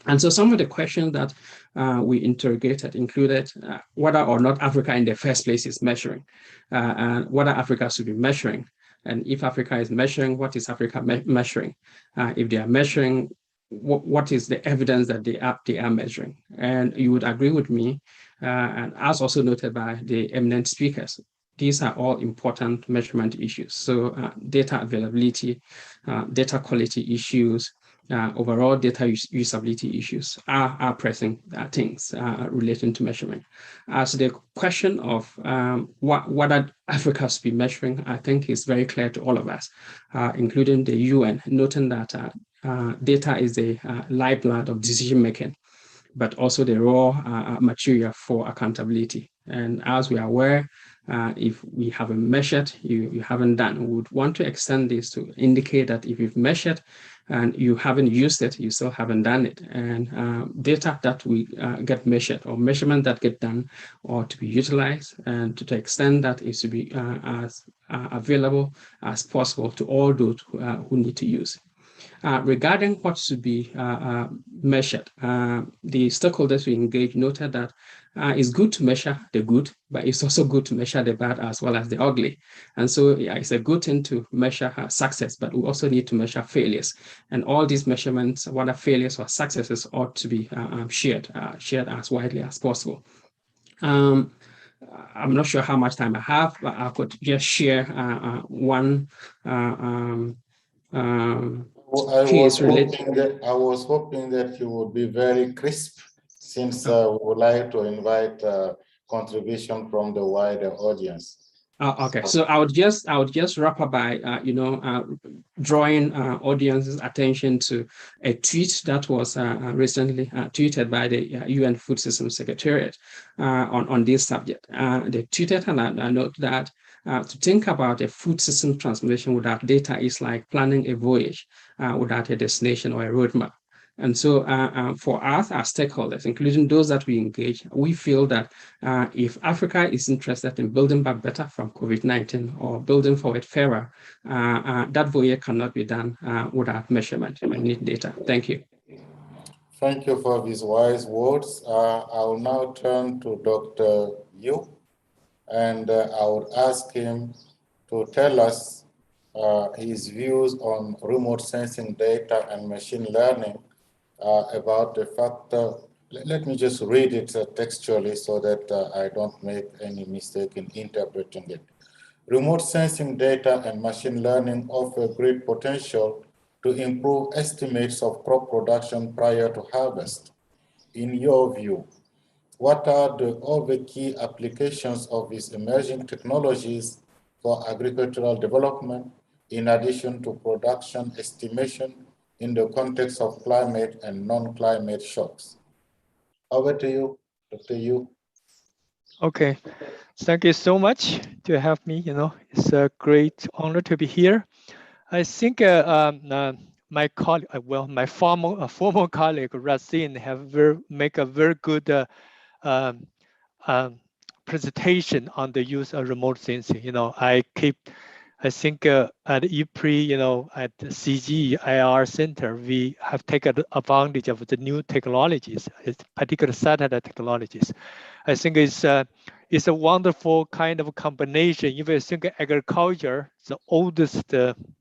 And so some of the questions that we interrogated included whether or not Africa in the first place is measuring, and whether Africa should be measuring. And if Africa is measuring, what is Africa measuring? If they are measuring, what is the evidence that they are measuring? And you would agree with me, and as also noted by the eminent speakers, these are all important measurement issues. So data availability, data quality issues, overall data usability issues are pressing things relating to measurement. As the question of what Africa should be measuring, I think is very clear to all of us, including the UN, noting that data is the lifeblood of decision making, but also the raw material for accountability. And as we are aware, if we haven't measured, you haven't done. We would want to extend this to indicate that if you've measured and you haven't used it, you still haven't done it. And data that we get measured or measurement that get done or to be utilized, and to the extent that is to be as available as possible to all those who need to use. Regarding what should be measured, the stakeholders we engage noted that it's good to measure the good, but it's also good to measure the bad as well as the ugly. And so it's a good thing to measure success, but we also need to measure failures. And all these measurements, whether failures or successes, ought to be shared as widely as possible. I'm not sure how much time I have, but I could just share one I was hoping that you would be very crisp, since we would like to invite contribution from the wider audience. Okay, so I would just wrap up by drawing audience's attention to a tweet that was recently tweeted by the UN Food Systems Secretariat on this subject. They tweeted, and I note that to think about a food system transformation without data is like planning a voyage without a destination or a roadmap. And so for us as stakeholders, including those that we engage, we feel that if Africa is interested in building back better from COVID-19 or building forward fairer, that voyage cannot be done without measurement. We need data. Thank you. Thank you for these wise words. I will now turn to Dr. Yu, and I would ask him to tell us his views on remote sensing data and machine learning about the fact, let me just read it textually so that I don't make any mistake in interpreting it. Remote sensing data and machine learning offer great potential to improve estimates of crop production prior to harvest. In your view, what are the other key applications of these emerging technologies for agricultural development, in addition to production estimation in the context of climate and non-climate shocks? Over to you, Dr. Yu. Okay, thank you so much to have me. It's a great honor to be here. I think my colleague, my former colleague Racine have make a very good presentation on the use of remote sensing. I keep I think at EPRI, at the CG IR Center, we have taken advantage of the new technologies, particularly satellite technologies. I think it's a wonderful kind of combination. If you think agriculture, the oldest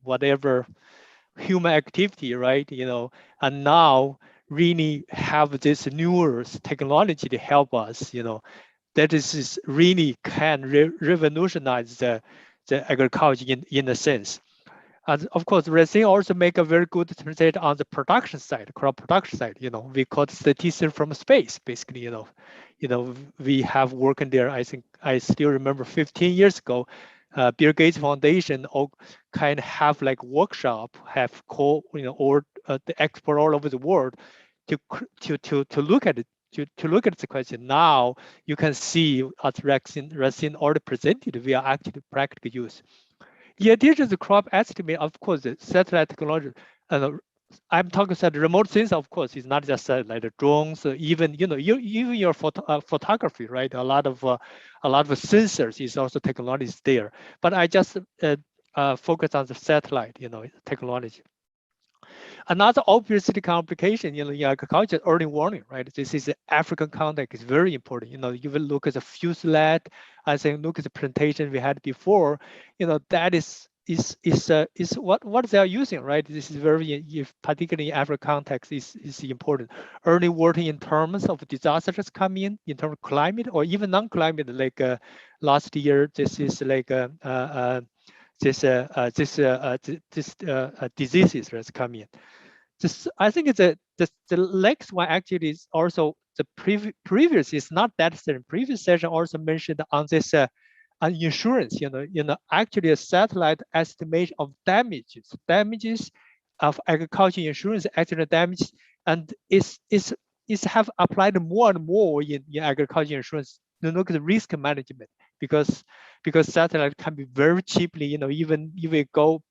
whatever human activity, right? And now really have this newer technology to help us. That is really can revolutionize the agriculture in a sense. And of course, Racine also make a very good translate on the production side, crop production side. We call it statistics from space, basically. We have working there. I think I still remember 15 years ago, Bill Gates Foundation all kind of have like workshop, have call or the expert all over the world to look at it. To look at the question now, you can see as Racine already presented, we are actually practical use. In addition to the crop estimate, of course, the satellite technology, I'm talking about remote sensing, of course, it's not just like the drones, even even your photography, right? A lot of sensors is also technologies there. But I just focus on the satellite, technology. Another obviously complication, in agriculture, early warning, right? This is the African context is very important. You will look at the fuselage, I think look at the presentation we had before, that is what they are using, right? This is very, particularly in African context, is important. Early warning in terms of disasters coming in terms of climate or even non-climate, like last year, this is like diseases that's coming in. I think it's the next one actually is also the previous is not that certain. Previous session also mentioned on this on insurance. Actually a satellite estimation of damages of agriculture insurance actual damage, and is have applied more and more in agriculture insurance to look at the risk management, because satellite can be very cheaply, even if we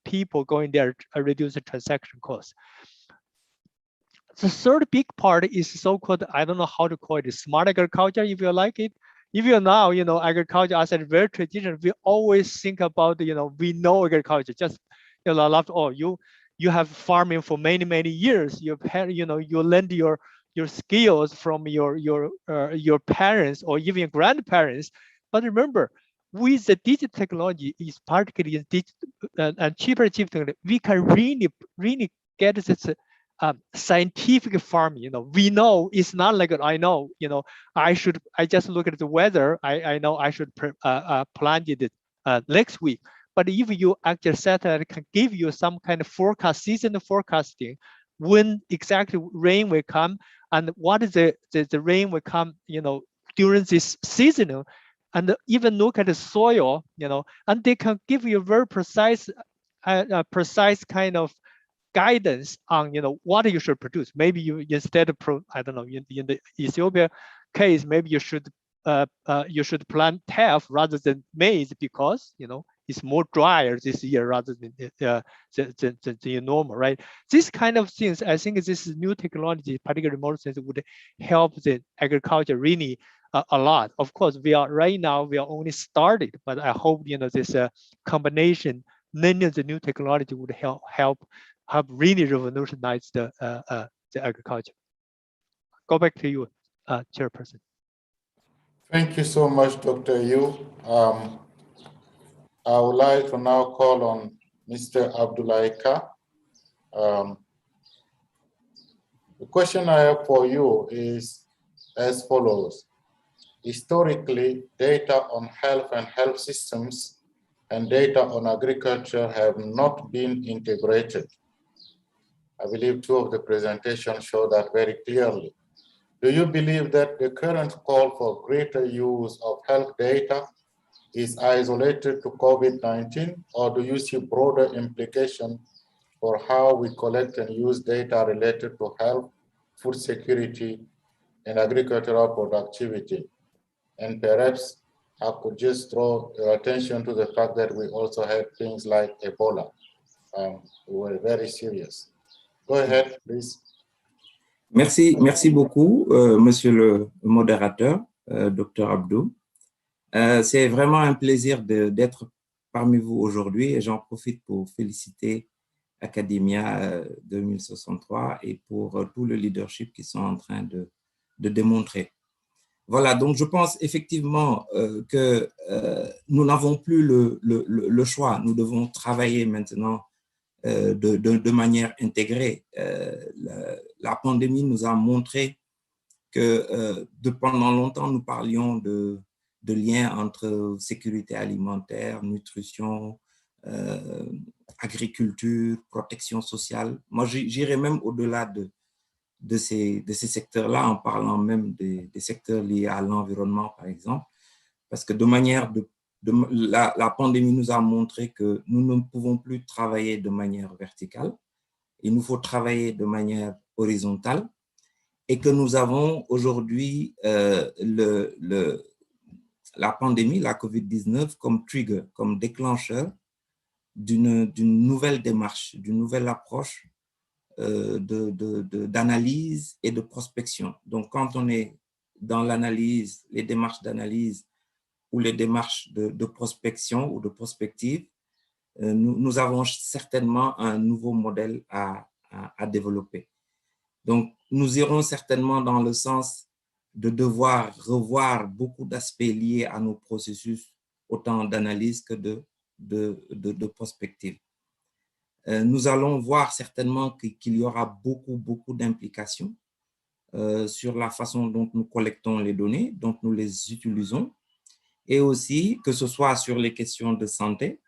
people going there reduce the transaction costs. The third big part is so-called, I don't know how to call it, smart agriculture, if you like it. If you now, agriculture as a very traditional, we always think about, we know agriculture, just, you have farming for many, many years. You've had, you learned your skills from your parents or even your grandparents. But remember, with the digital technology, is particularly digital and cheaper technology, we can really get this scientific farming. We know it's not like I know, I just look at the weather. I know I should plant it next week. But if you actually satellite can give you some kind of forecast, seasonal forecasting, when exactly rain will come and what is the rain will come, during this seasonal, and even look at the soil, and they can give you a very precise kind of guidance on what you should produce. Maybe you instead of I don't know, in the Ethiopia case, maybe you should plant teff rather than maize, because it's more drier this year rather than the normal, right? This kind of things, I think this is new technology, particularly remote sensing, would help the agriculture really a lot. Of course, right now we are only started, but I hope this combination, many of the new technology would help really revolutionize the agriculture. Go back to you, Chairperson. Thank you so much, Dr. Yu. I would like to now call on Mr. Abdulaika. The question I have for you is as follows. Historically, data on health and health systems and data on agriculture have not been integrated. I believe two of the presentations show that very clearly. Do you believe that the current call for greater use of health data is isolated to COVID-19, or do you see broader implications for how we collect and use data related to health, food security, and agricultural productivity? And perhaps I could just draw your attention to the fact that we also had things like Ebola. We were very serious. Go ahead, please. Merci beaucoup, monsieur le modérateur, Dr. Abdou. C'est vraiment un plaisir d'être parmi vous aujourd'hui et j'en profite pour féliciter Academia 2063 et pour tout le leadership qu'ils sont en train de démontrer. Voilà, donc je pense effectivement que nous n'avons plus le choix. Nous devons travailler maintenant de manière intégrée. La pandémie nous a montré que pendant longtemps, nous parlions de liens entre sécurité alimentaire, nutrition, agriculture, protection sociale. Moi, j'irais même au-delà de ces secteurs-là, en parlant même des secteurs liés à l'environnement, par exemple, parce que la pandémie nous a montré que nous ne pouvons plus travailler de manière verticale, il nous faut travailler de manière horizontale, et que nous avons aujourd'hui la pandémie, la COVID-19, comme trigger, comme déclencheur d'une nouvelle démarche, d'une nouvelle approche d'analyse et de prospection. Donc, quand on est dans l'analyse, les démarches d'analyse ou les démarches de prospection ou de prospective, nous avons certainement un nouveau modèle à développer. Donc, nous irons certainement dans le sens de devoir revoir beaucoup d'aspects liés à nos processus, autant d'analyse que de prospective. Nous allons voir certainement qu'il y aura beaucoup d'implications sur la façon dont nous collectons les données, dont nous les utilisons, et aussi que ce soit sur les questions de santé,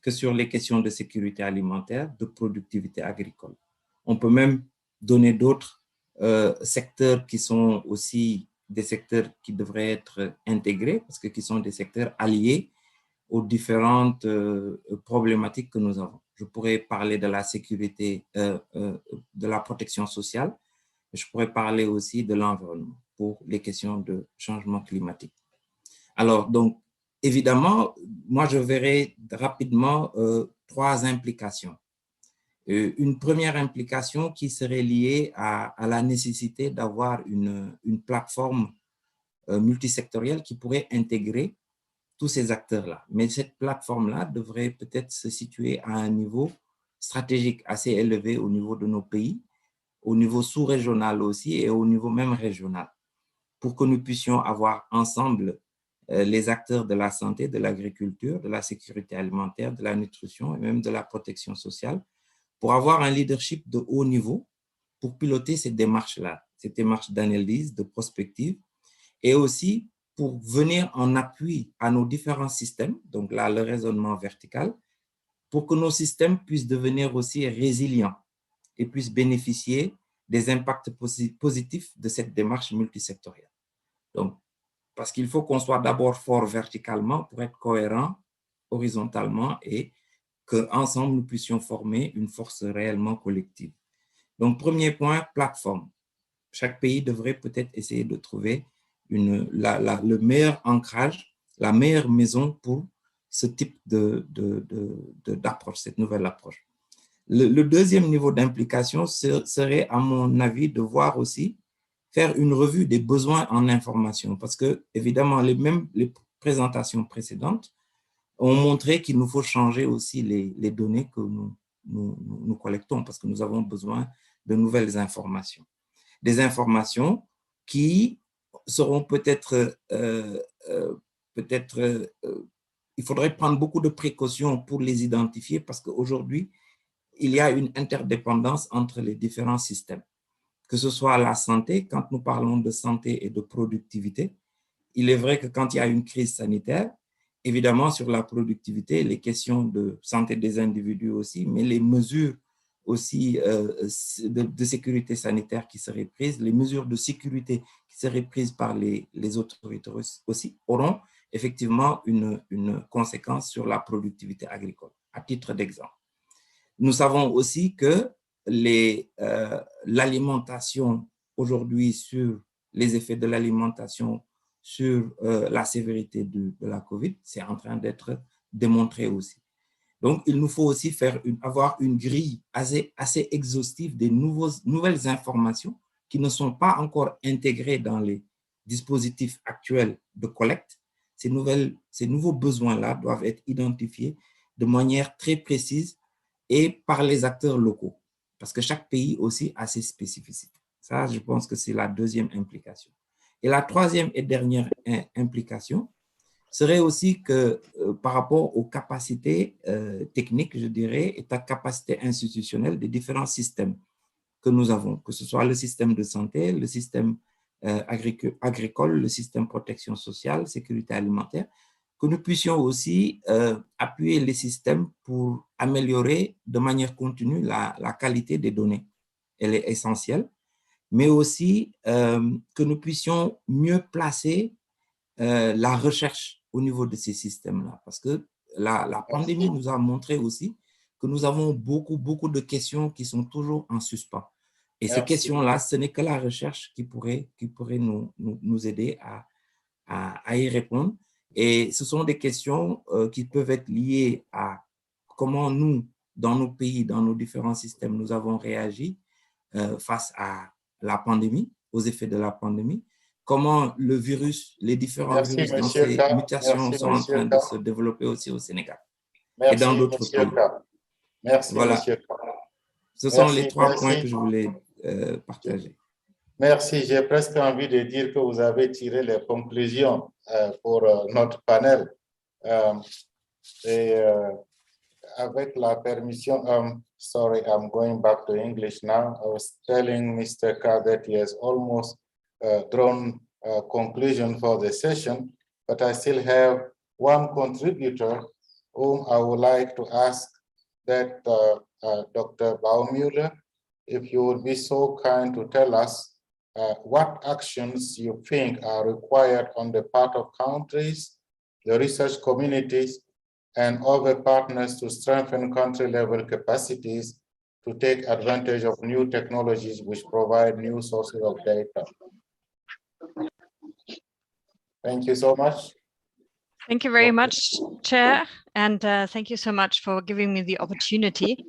que sur les questions de sécurité alimentaire, de productivité agricole. On peut même donner d'autres secteurs qui sont aussi des secteurs qui devraient être intégrés, parce que qui sont des secteurs alliés aux différentes problématiques que nous avons. Je pourrais parler de la sécurité, de la protection sociale, je pourrais parler aussi de l'environnement pour les questions de changement climatique. Alors, donc, évidemment, moi, je verrai rapidement 3 implications. Une première implication qui serait liée à la nécessité d'avoir une plateforme multisectorielle qui pourrait intégrer tous ces acteurs-là. Mais cette plateforme-là devrait peut-être se situer à un niveau stratégique assez élevé au niveau de nos pays, au niveau sous-régional aussi et au niveau même régional, pour que nous puissions avoir ensemble les acteurs de la santé, de l'agriculture, de la sécurité alimentaire, de la nutrition et même de la protection sociale, pour avoir un leadership de haut niveau pour piloter ces démarches-là, ces démarches d'analyse, de prospective, et aussi pour venir en appui à nos différents systèmes, donc là, le raisonnement vertical, pour que nos systèmes puissent devenir aussi résilients et puissent bénéficier des impacts positifs de cette démarche multisectorielle. Donc, parce qu'il faut qu'on soit d'abord fort verticalement pour être cohérent horizontalement et qu'ensemble, nous puissions former une force réellement collective. Donc, premier point, plateforme. Chaque pays devrait peut-être essayer de trouver le meilleur ancrage, la meilleure maison pour ce type d'approche, cette nouvelle approche. Le deuxième niveau d'implication serait, à mon avis, de voir aussi faire une revue des besoins en information, parce que, évidemment, les présentations précédentes ont montré qu'il nous faut changer aussi les données que nous collectons, parce que nous avons besoin de nouvelles informations. Des informations qui seront peut-être, il faudrait prendre beaucoup de précautions pour les identifier, parce qu'aujourd'hui, il y a une interdépendance entre les différents systèmes. Que ce soit la santé, quand nous parlons de santé et de productivité, il est vrai que quand il y a une crise sanitaire, évidemment, sur la productivité, les questions de santé des individus aussi, mais les mesures aussi de sécurité sanitaire qui seraient prises, les mesures de sécurité qui seraient prises par les autorités aussi, auront effectivement une conséquence sur la productivité agricole, à titre d'exemple. Nous savons aussi que l'alimentation aujourd'hui, sur les effets de l'alimentation sur la sévérité de la COVID, c'est en train d'être démontré aussi. Donc, il nous faut aussi avoir une grille assez exhaustive des nouvelles informations qui ne sont pas encore intégrées dans les dispositifs actuels de collecte. ces nouveaux besoins-là doivent être identifiés de manière très précise et par les acteurs locaux, parce que chaque pays aussi a ses spécificités. Ça, je pense que c'est la deuxième implication. Et la troisième et dernière implication serait aussi que par rapport aux capacités techniques, je dirais, et à capacité institutionnelle des différents systèmes que nous avons, que ce soit le système de santé, le système agricole, le système protection sociale, sécurité alimentaire, que nous puissions aussi appuyer les systèmes pour améliorer de manière continue la qualité des données. Elle est essentielle, mais aussi que nous puissions mieux placer la recherche au niveau de ces systèmes-là. Parce que la pandémie nous a montré aussi que nous avons beaucoup de questions qui sont toujours en suspens. Et ces questions-là, ce n'est que la recherche qui pourrait nous aider à y répondre. Et ce sont des questions qui peuvent être liées à comment nous, dans nos pays, dans nos différents systèmes, nous avons réagi face à la pandémie, aux effets de la pandémie, comment le virus, les différents virus dans ces mutations sont en train de se développer aussi au Sénégal et dans d'autres pays. Merci, voilà. monsieur. Ce sont les trois points que je voulais partager. Merci. J'ai presque envie de dire que vous avez tiré les conclusions pour notre panel. Avec la permission, sorry, I'm going back to English now. I was telling Mr. Carr that he has almost drawn a conclusion for the session, but I still have one contributor whom I would like to ask, that Dr. Baumüller, if you would be so kind to tell us what actions you think are required on the part of countries, the research communities, and other partners to strengthen country-level capacities to take advantage of new technologies which provide new sources of data. Thank you so much. Thank you very much, Chair, and thank you so much for giving me the opportunity.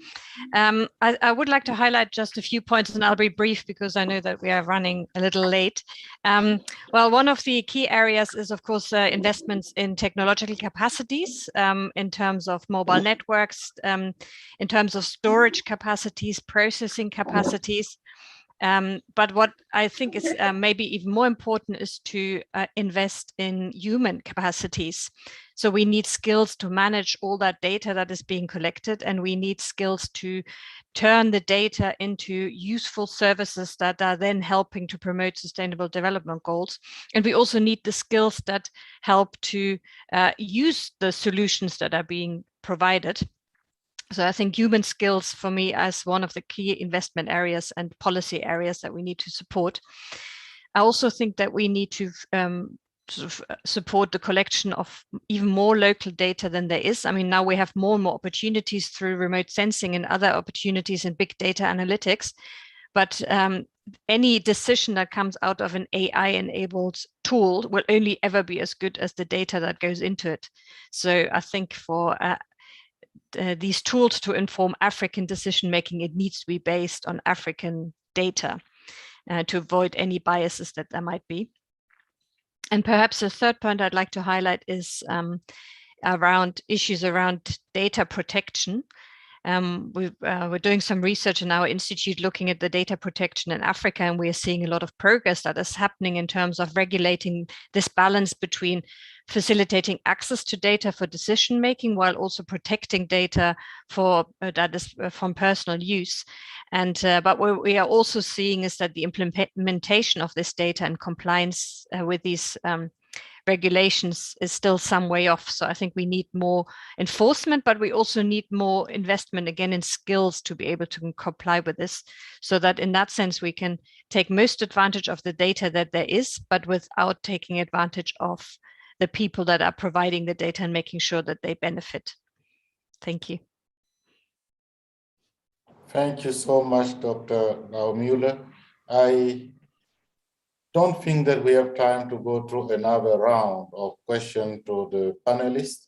I would like to highlight just a few points, and I'll be brief because I know that we are running a little late. Well, one of the key areas is, of course, investments in technological capacities in terms of mobile networks, in terms of storage capacities, processing capacities. But what I think is maybe even more important is to invest in human capacities. So we need skills to manage all that data that is being collected, and we need skills to turn the data into useful services that are then helping to promote sustainable development goals. And we also need the skills that help to use the solutions that are being provided. So I think human skills for me as one of the key investment areas and policy areas that we need to support. I also think that we need to sort of support the collection of even more local data than there is. I mean, now we have more and more opportunities through remote sensing and other opportunities in big data analytics. But any decision that comes out of an AI-enabled tool will only ever be as good as the data that goes into it. So I think for these tools to inform African decision-making, it needs to be based on African data to avoid any biases that there might be. And perhaps a third point I'd like to highlight is around issues around data protection. We're doing some research in our institute looking at the data protection in Africa, and we're seeing a lot of progress that is happening in terms of regulating this balance between facilitating access to data for decision making while also protecting data for that is from personal use. And but what we are also seeing is that the implementation of this data and compliance with these regulations is still some way off. So I think we need more enforcement, but we also need more investment again in skills to be able to comply with this, so that in that sense we can take most advantage of the data that there is, but without taking advantage of the people that are providing the data and making sure that they benefit. Thank you. Thank you so much, Dr. Baumüller. I don't think that we have time to go through another round of questions to the panelists,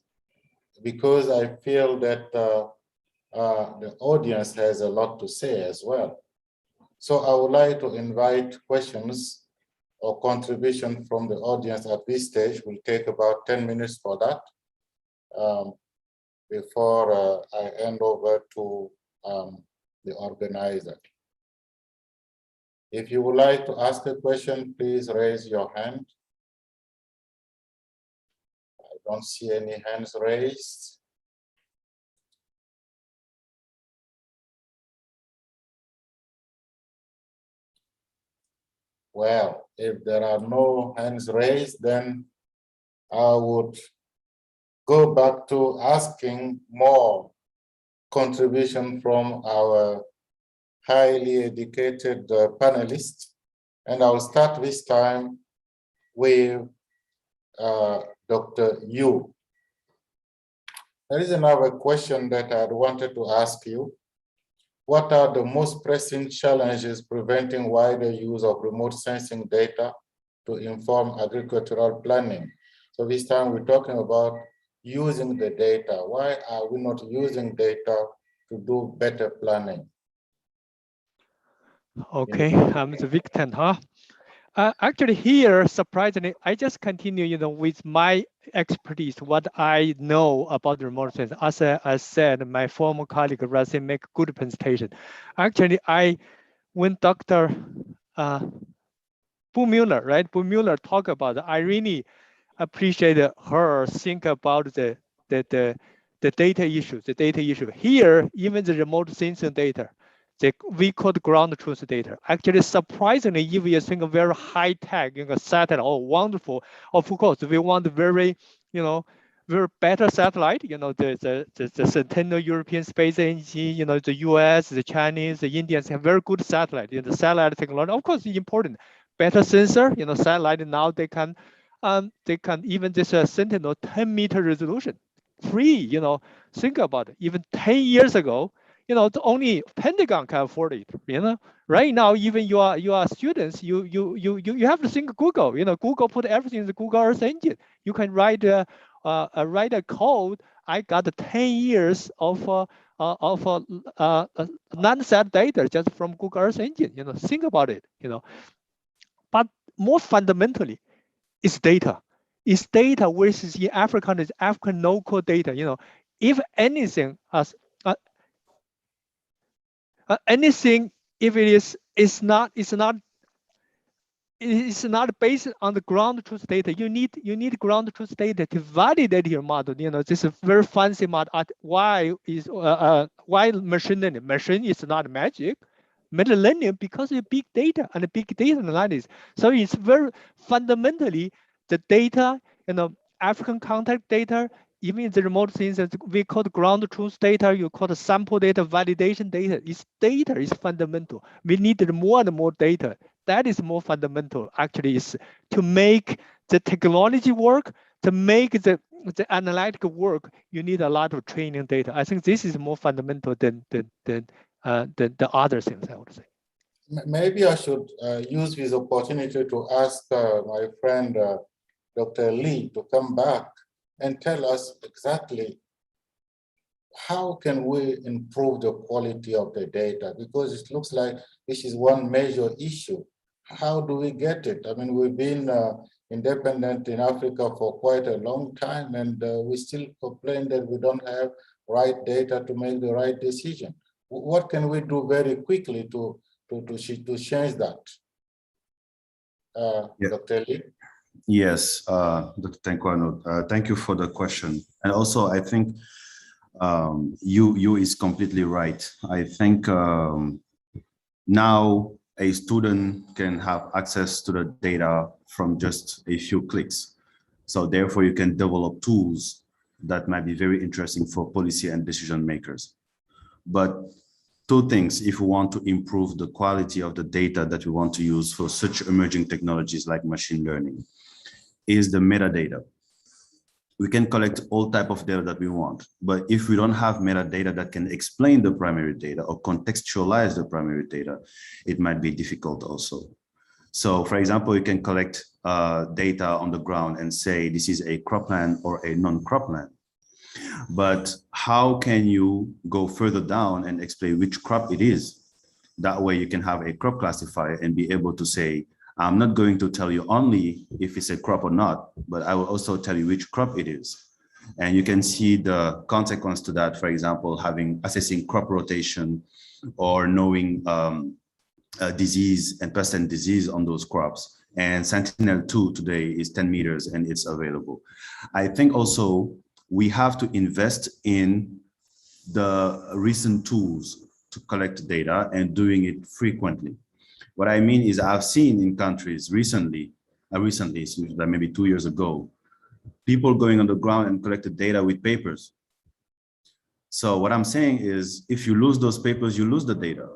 because I feel that the audience has a lot to say as well. So I would like to invite questions or contribution from the audience at this stage. We'll take about 10 minutes for that before I hand over to the organizer. If you would like to ask a question, please raise your hand. I don't see any hands raised. Well, if there are no hands raised, then I would go back to asking more contribution from our highly educated panelists. And I'll start this time with Dr. Yu. There is another question that I wanted to ask you. What are the most pressing challenges preventing wider use of remote sensing data to inform agricultural planning? So this time we're talking about using the data. Why are we not using data to do better planning? Okay, I'm the Victor, huh? Actually here, surprisingly, I just continue, with my expertise, what I know about the remote sensing. As I said, my former colleague Rasim make good presentation. Actually, when Dr. Buhmüller, right? Buhmüller talk about it, I really appreciate her think about the data issue. Here, even the remote sensing data, we call the ground truth data. Actually, surprisingly, if you think very high tech, satellite, oh, wonderful. Of course, we want very, very better satellite. The Centennial European Space Agency, the US, the Chinese, the Indians have very good satellite. The satellite technology, of course, is important. Better sensor, satellite now they can even this Sentinel 10-meter resolution, free. Think about it. Even 10 years ago, the only Pentagon can afford it. Right now, even you are students, you have to think Google. Google put everything in the Google Earth engine. You can write a code. I got 10 years of non-sat data just from Google Earth engine. Think about it. But more fundamentally, it's data. It's data versus in African is African local data. If anything, anything, if it's not based on the ground truth data. You need ground truth data to validate your model. This is a very fancy model. Why machine learning? Machine is not magic. Machine learning because it's big data and big data analysis. So it's very fundamentally the data, African contact data, even the remote things that we call the ground truth data, you call the sample data, validation data. Data is fundamental. We need more and more data. That is more fundamental. Actually, is to make the technology work, to make the analytical work. You need a lot of training data. I think this is more fundamental than the other things, I would say. Maybe I should use this opportunity to ask my friend Dr. Lee to come back and tell us exactly how can we improve the quality of the data, because it looks like this is one major issue. How do we get it? I mean, we've been independent in Africa for quite a long time, and we still complain that we don't have right data to make the right decision. What can we do very quickly to change that? Yeah. Dr. Lee? Yes, Dr. Tenkwano, thank you for the question. And also, I think you is completely right. I think now a student can have access to the data from just a few clicks. So therefore, you can develop tools that might be very interesting for policy and decision makers. But two things, if we want to improve the quality of the data that we want to use for such emerging technologies like machine learning, is the metadata. We can collect all type of data that we want, but if we don't have metadata that can explain the primary data or contextualize the primary data, it might be difficult also. So for example, you can collect data on the ground and say this is a cropland or a non-cropland. But how can you go further down and explain which crop it is? That way you can have a crop classifier and be able to say, I'm not going to tell you only if it's a crop or not, but I will also tell you which crop it is. And you can see the consequence to that, for example, assessing crop rotation or knowing disease and pest and disease on those crops. And Sentinel-2 today is 10 meters and it's available. I think also we have to invest in the recent tools to collect data and doing it frequently. What I mean is I've seen in countries recently, maybe 2 years ago, people going on the ground and collected data with papers. So what I'm saying is if you lose those papers, you lose the data.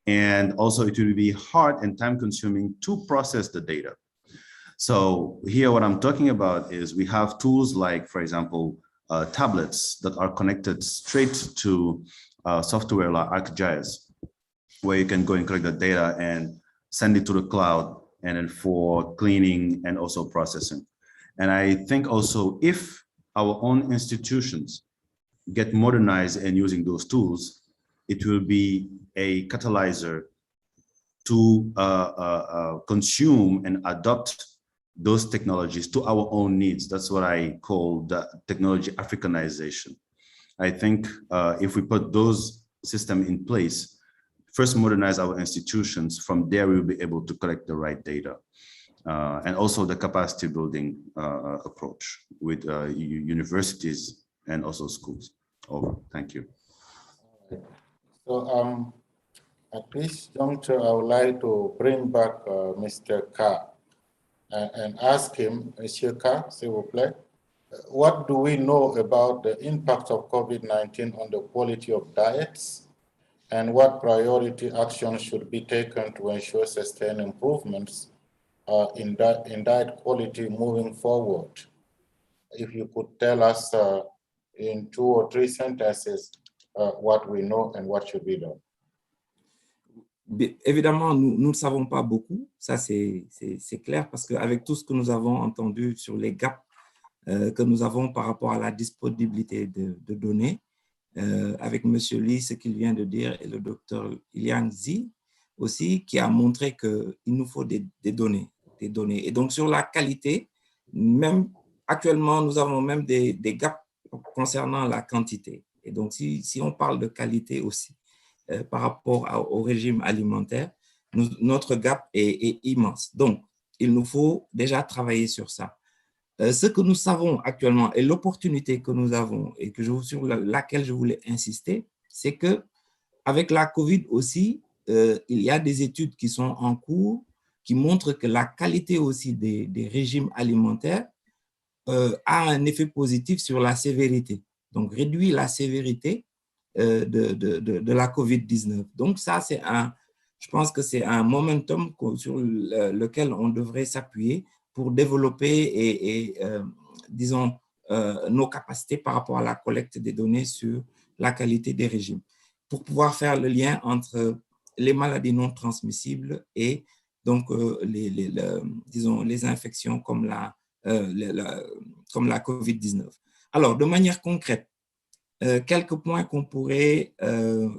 And also it will be hard and time consuming to process the data. So here what I'm talking about is we have tools like, for example, tablets that are connected straight to software like ArcGIS, where you can go and collect the data and send it to the cloud and then for cleaning and also processing. And I think also if our own institutions get modernized and using those tools, it will be a catalyzer to consume and adopt those technologies to our own needs. That's what I call the technology Africanization. I think if we put those systems in place, first modernize our institutions, from there we'll be able to collect the right data. And also the capacity building approach with universities and also schools. Over. Thank you. So at this juncture, I would like to bring back Mr. Ka and ask him, Monsieur Ka, s'il vous plaît, what do we know about the impact of COVID-19 on the quality of diets, and what priority actions should be taken to ensure sustained improvements in diet quality moving forward? If you could tell us in 2 or 3 sentences what we know and what should be done. Évidemment, nous ne savons pas beaucoup, ça c'est clair, parce qu'avec tout ce que nous avons entendu sur les gaps que nous avons par rapport à la disponibilité de données, avec M. Lee, ce qu'il vient de dire, et le docteur Liang Zi aussi, qui a montré qu'il nous faut des données. Et donc sur la qualité, même actuellement, nous avons même des gaps concernant la quantité. Et donc si on parle de qualité aussi, par rapport au régime alimentaire, notre gap est immense. Donc, il nous faut déjà travailler sur ça. Ce que nous savons actuellement et l'opportunité que nous avons et sur laquelle je voulais insister, c'est qu'avec la COVID aussi, il y a des études qui sont en cours qui montrent que la qualité aussi des régimes alimentaires a un effet positif sur la sévérité. Donc, réduit la sévérité de la COVID-19. Donc ça, je pense que c'est un momentum sur lequel on devrait s'appuyer pour développer et disons, nos capacités par rapport à la collecte des données sur la qualité des régimes, pour pouvoir faire le lien entre les maladies non transmissibles et donc disons, les infections comme la COVID-19. Alors, de manière concrète, quelques points qu'on pourrait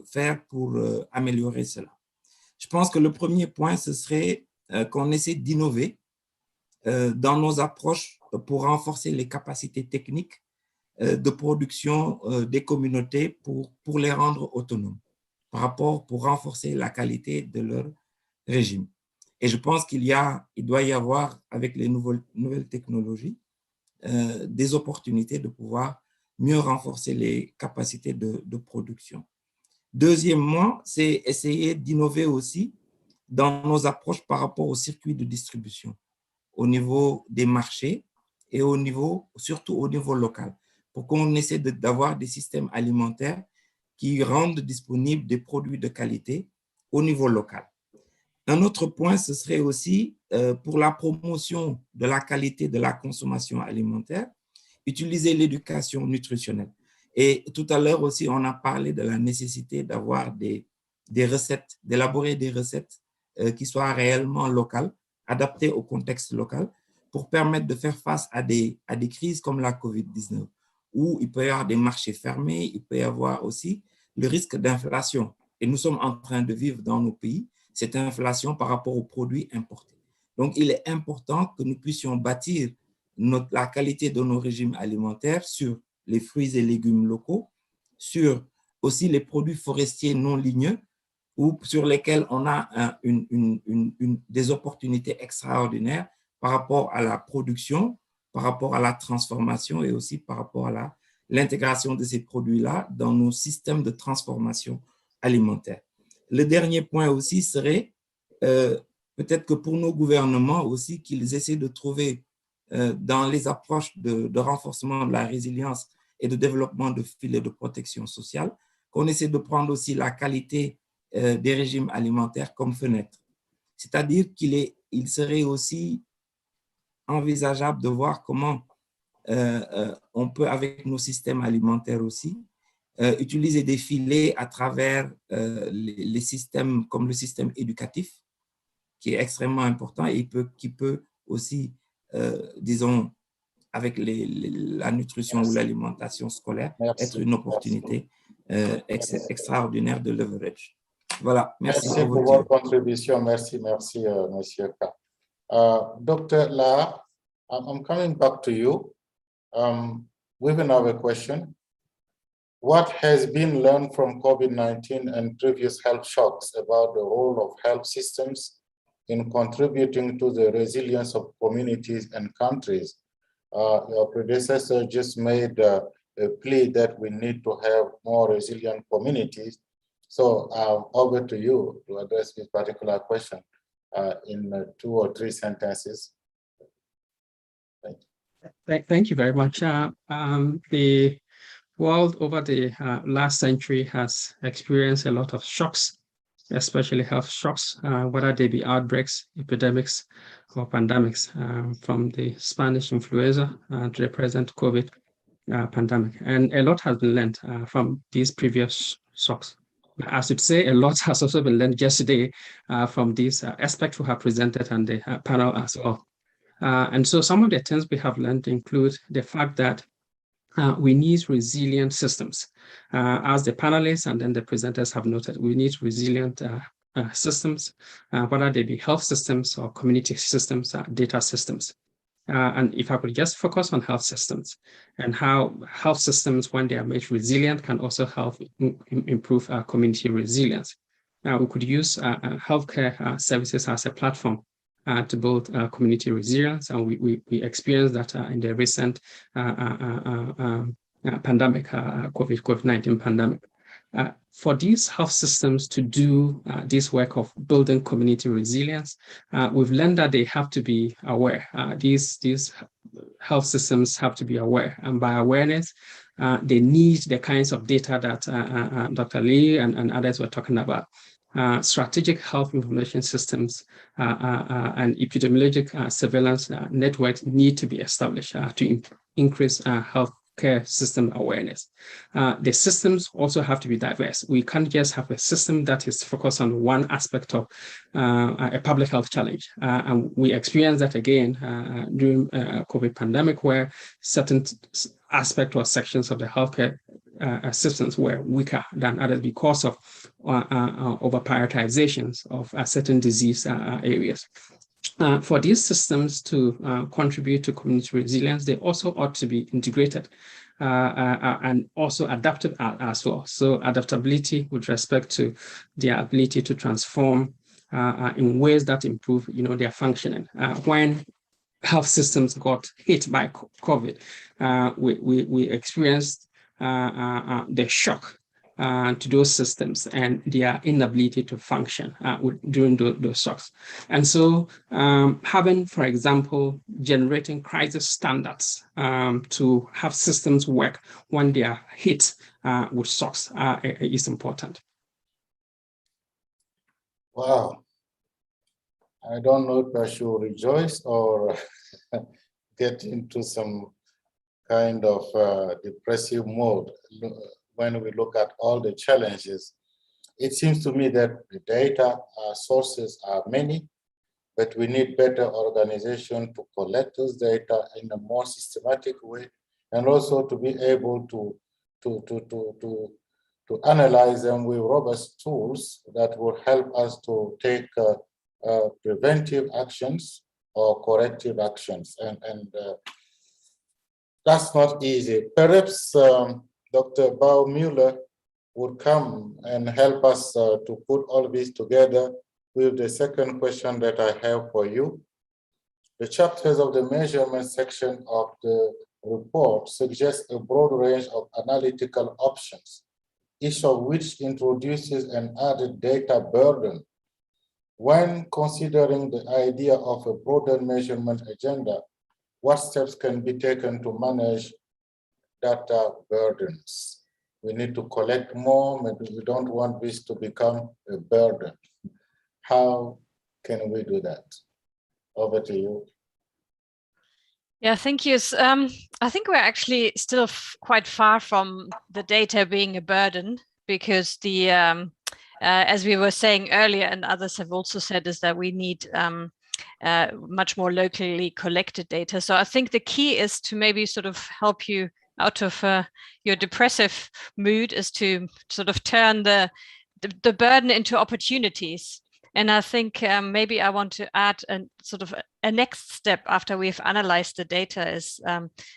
faire pour améliorer cela. Je pense que le premier point, ce serait qu'on essaie d'innover dans nos approches pour renforcer les capacités techniques de production des communautés pour les rendre autonomes pour renforcer la qualité de leur régime. Et je pense qu'il doit y avoir, avec les nouvelles technologies, des opportunités de pouvoir mieux renforcer les capacités de production. Deuxièmement, c'est essayer d'innover aussi dans nos approches par rapport aux circuits de distribution, au niveau des marchés et surtout au niveau local, pour qu'on essaie d'avoir des systèmes alimentaires qui rendent disponibles des produits de qualité au niveau local. Un autre point, ce serait aussi pour la promotion de la qualité de la consommation alimentaire, utiliser l'éducation nutritionnelle. Et tout à l'heure aussi, on a parlé de la nécessité d'avoir des recettes, d'élaborer des recettes qui soient réellement locales, adaptées au contexte local, pour permettre de faire face à des crises comme la COVID-19, où il peut y avoir des marchés fermés, il peut y avoir aussi le risque d'inflation. Et nous sommes en train de vivre dans nos pays cette inflation par rapport aux produits importés. Donc, il est important que nous puissions bâtir la qualité de nos régimes alimentaires sur les fruits et légumes locaux, sur aussi les produits forestiers non ligneux, ou sur lesquels on a des opportunités extraordinaires par rapport à la production, par rapport à la transformation et aussi par rapport à l'intégration de ces produits-là dans nos systèmes de transformation alimentaire. Le dernier point aussi serait peut-être que pour nos gouvernements aussi, qu'ils essaient de trouver dans les approches de renforcement de la résilience et de développement de filets de protection sociale, qu'on essaie de prendre aussi la qualité des régimes alimentaires comme fenêtre. C'est-à-dire qu'il serait aussi envisageable de voir comment on peut, avec nos systèmes alimentaires aussi, utiliser des filets à travers les systèmes comme le système éducatif, qui est extrêmement important et qui peut aussi, disons, avec la nutrition ou l'alimentation scolaire, être une opportunité extraordinaire de leverage. Voilà, merci. Merci pour votre contribution. Merci, Monsieur K. Dr. La, I'm coming back to you. We have another question. What has been learned from COVID-19 and previous health shocks about the role of health systems in contributing to the resilience of communities and countries? Your predecessor just made a plea that we need to have more resilient communities. So over to you to address this particular question in 2 or 3 sentences. Thank you very much. The world over the last century has experienced a lot of shocks, especially health shocks, whether they be outbreaks, epidemics, or pandemics, from the Spanish influenza to the present COVID pandemic. And a lot has been learned from these previous shocks. I should say a lot has also been learned yesterday from these aspects who have presented on the panel as well. And so some of the things we have learned include the fact that we need resilient systems. As the panelists and then the presenters have noted, we need resilient systems, whether they be health systems or community systems, data systems. And if I could just focus on health systems and how health systems, when they are made resilient, can also help improve community resilience. We could use healthcare services as a platform to build community resilience, and we experienced that in the recent pandemic, COVID-19 pandemic. For these health systems to do this work of building community resilience, we've learned that they have to be aware. These health systems have to be aware, and by awareness, they need the kinds of data that Dr. Lee and others were talking about. Strategic health information systems and epidemiologic surveillance networks need to be established to increase healthcare system awareness. The systems also have to be diverse. We can't just have a system that is focused on one aspect of a public health challenge. And we experienced that again during COVID pandemic, where certain aspects or sections of the healthcare systems were weaker than others because of over prioritizations of certain disease areas. For these systems to contribute to community resilience, they also ought to be integrated and also adaptive as well. So adaptability with respect to their ability to transform in ways that improve, their functioning. When health systems got hit by COVID, we experienced the shock to those systems and their inability to function during those shocks. And so having, for example, generating crisis standards to have systems work when they are hit with shocks is important. Wow. I don't know if I should rejoice or get into some kind of depressive mode. When we look at all the challenges, it seems to me that the data sources are many, but we need better organization to collect those data in a more systematic way, and also to be able to to analyze them with robust tools that will help us to take preventive actions or corrective actions. And that's not easy. Perhaps Dr. Baumüller would come and help us to put all this together with the second question that I have for you. The chapters of the measurement section of the report suggest a broad range of analytical options, each of which introduces an added data burden. When considering the idea of a broader measurement agenda, what steps can be taken to manage data burdens? We need to collect more, maybe we don't want this to become a burden. How can we do that? Over to you. Yeah, thank you. I think we're actually still quite far from the data being a burden, because the as we were saying earlier, and others have also said, is that we need much more locally collected data. So I think the key is to maybe sort of help you out of your depressive mood, is to sort of turn the burden into opportunities. And I think maybe I want to add a next step after we've analyzed the data is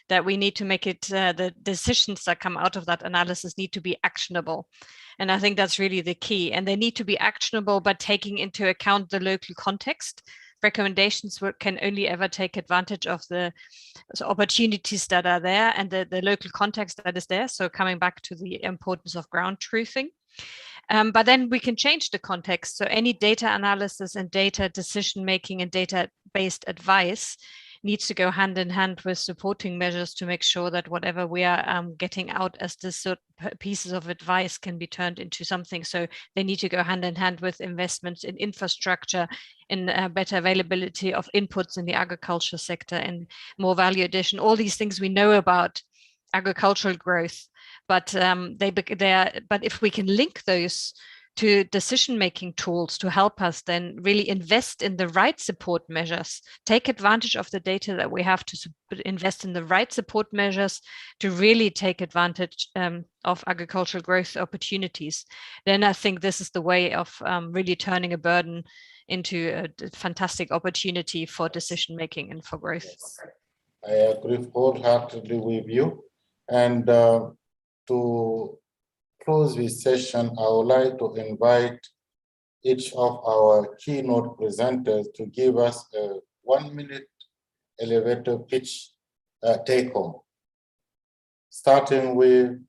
that we need to make it, the decisions that come out of that analysis need to be actionable. And I think that's really the key. And they need to be actionable by taking into account the local context. Recommendations can only ever take advantage of the opportunities that are there and the local context that is there. So coming back to the importance of ground truthing. But then we can change the context. So any data analysis and data decision-making and data-based advice needs to go hand in hand with supporting measures to make sure that whatever we are getting out as this pieces of advice can be turned into something. So they need to go hand in hand with investments in infrastructure, in better availability of inputs in the agriculture sector, and more value addition. All these things we know about agricultural growth, but but if we can link those to decision-making tools to help us then really invest in the right support measures, take advantage of the data that we have to invest in the right support measures to really take advantage of agricultural growth opportunities, then I think this is the way of really turning a burden into a fantastic opportunity for decision-making and for growth. I agree wholeheartedly with you. And to close this session, I would like to invite each of our keynote presenters to give us a 1-minute elevator pitch take home. Starting with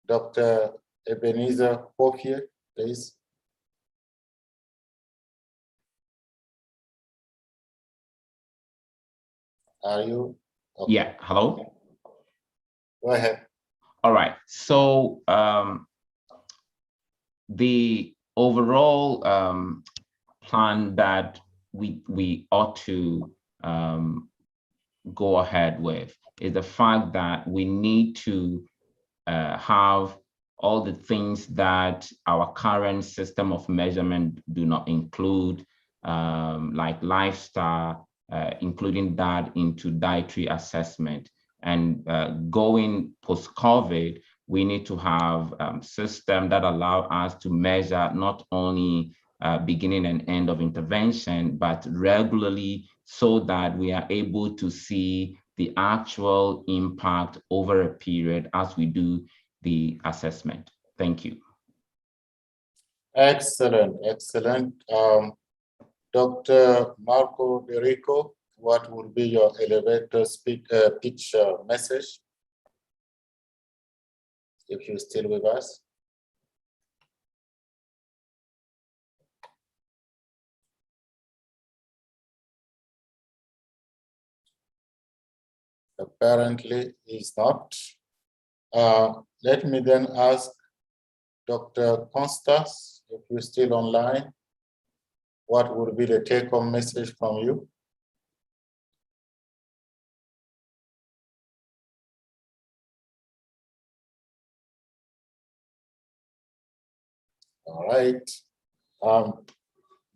Dr. Ebenezer Kofier, please. Are you? Okay. Yeah, hello? Go ahead. All right, so the overall plan that we ought to go ahead with is the fact that we need to have all the things that our current system of measurement do not include, like lifestyle, including that into dietary assessment. And going post-COVID, we need to have a system that allow us to measure not only beginning and end of intervention, but regularly, so that we are able to see the actual impact over a period as we do the assessment. Thank you. Excellent, excellent. Dr. Marco De Rico, what would be your elevator pitch message? If you're still with us. Apparently he's not. Let me then ask Dr. Constance, if you're still online, what would be the take-home message from you? All right.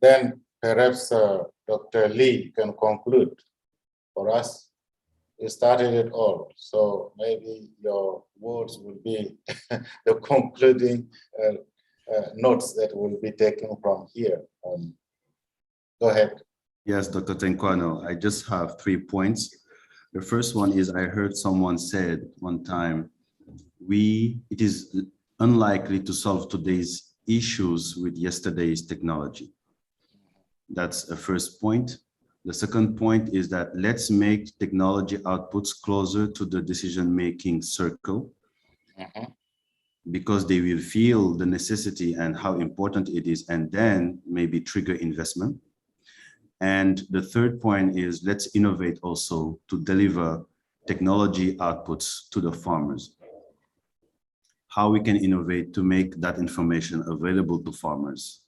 Then perhaps Dr. Lee can conclude for us. you started it all. So maybe your words will be the concluding notes that will be taken from here. Go ahead. Yes, Dr. Tenquano, I just have 3 points. The first one is I heard someone said one time, it is unlikely to solve today's issues with yesterday's technology. That's a first point. The second point is that let's make technology outputs closer to the decision-making circle, because they will feel the necessity and how important it is, and then maybe trigger investment. And the third point is let's innovate also to deliver technology outputs to the farmers. How we can innovate to make that information available to farmers,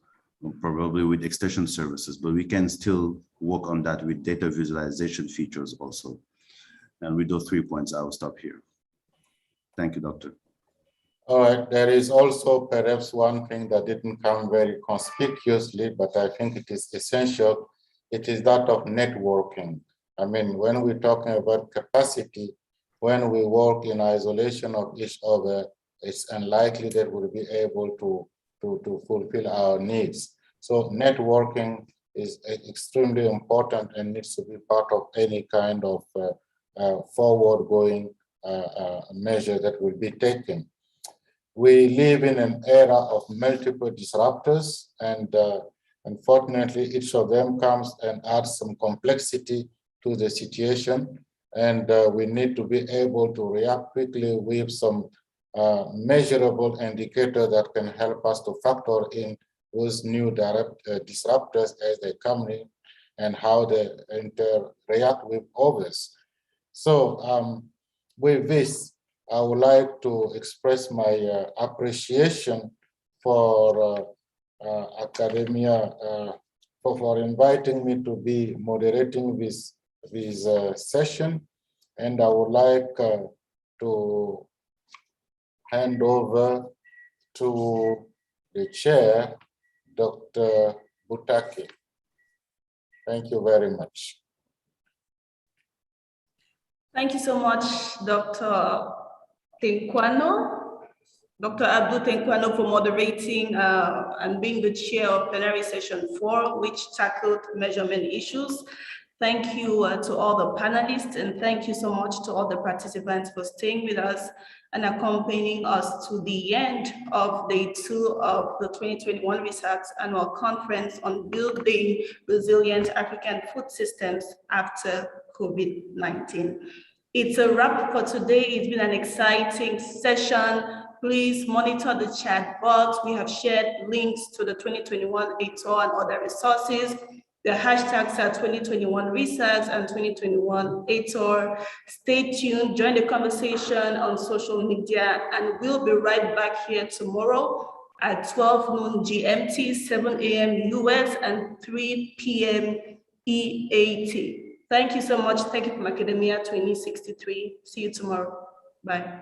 probably with extension services, but we can still work on that with data visualization features also. And with those 3 points, I will stop here. Thank you, Doctor. All right, there is also perhaps one thing that didn't come very conspicuously, but I think it is essential. It is that of networking. I mean, when we're talking about capacity, when we work in isolation of each other, it's unlikely that we'll be able to fulfill our needs. So networking is extremely important and needs to be part of any kind of forward-going measure that will be taken. We live in an era of multiple disruptors, and unfortunately, each of them comes and adds some complexity to the situation. And we need to be able to react quickly with some measurable indicator that can help us to factor in those new disruptors as they come in and how they interact with others. So with this, I would like to express my appreciation for academia for inviting me to be moderating this session, and I would like to hand over to the chair, Dr. Butake. Thank you very much. Thank you so much, Dr. Tenquano, Dr. Abdul Tenquano, for moderating and being the chair of plenary session 4, which tackled measurement issues. Thank you to all the panelists, and thank you so much to all the participants for staying with us and accompanying us to the end of day 2 of the 2021 Research Annual Conference on Building Resilient African Food Systems After COVID-19. It's a wrap for today. It's been an exciting session. Please monitor the chat box. We have shared links to the 2021 ATOR and other resources. The hashtags are 2021 Research and 2021 ATOR. Stay tuned, join the conversation on social media, and we'll be right back here tomorrow at 12 noon GMT, 7 a.m. US, and 3 p.m. EAT. Thank you so much. Thank you from Academia 2063. See you tomorrow. Bye.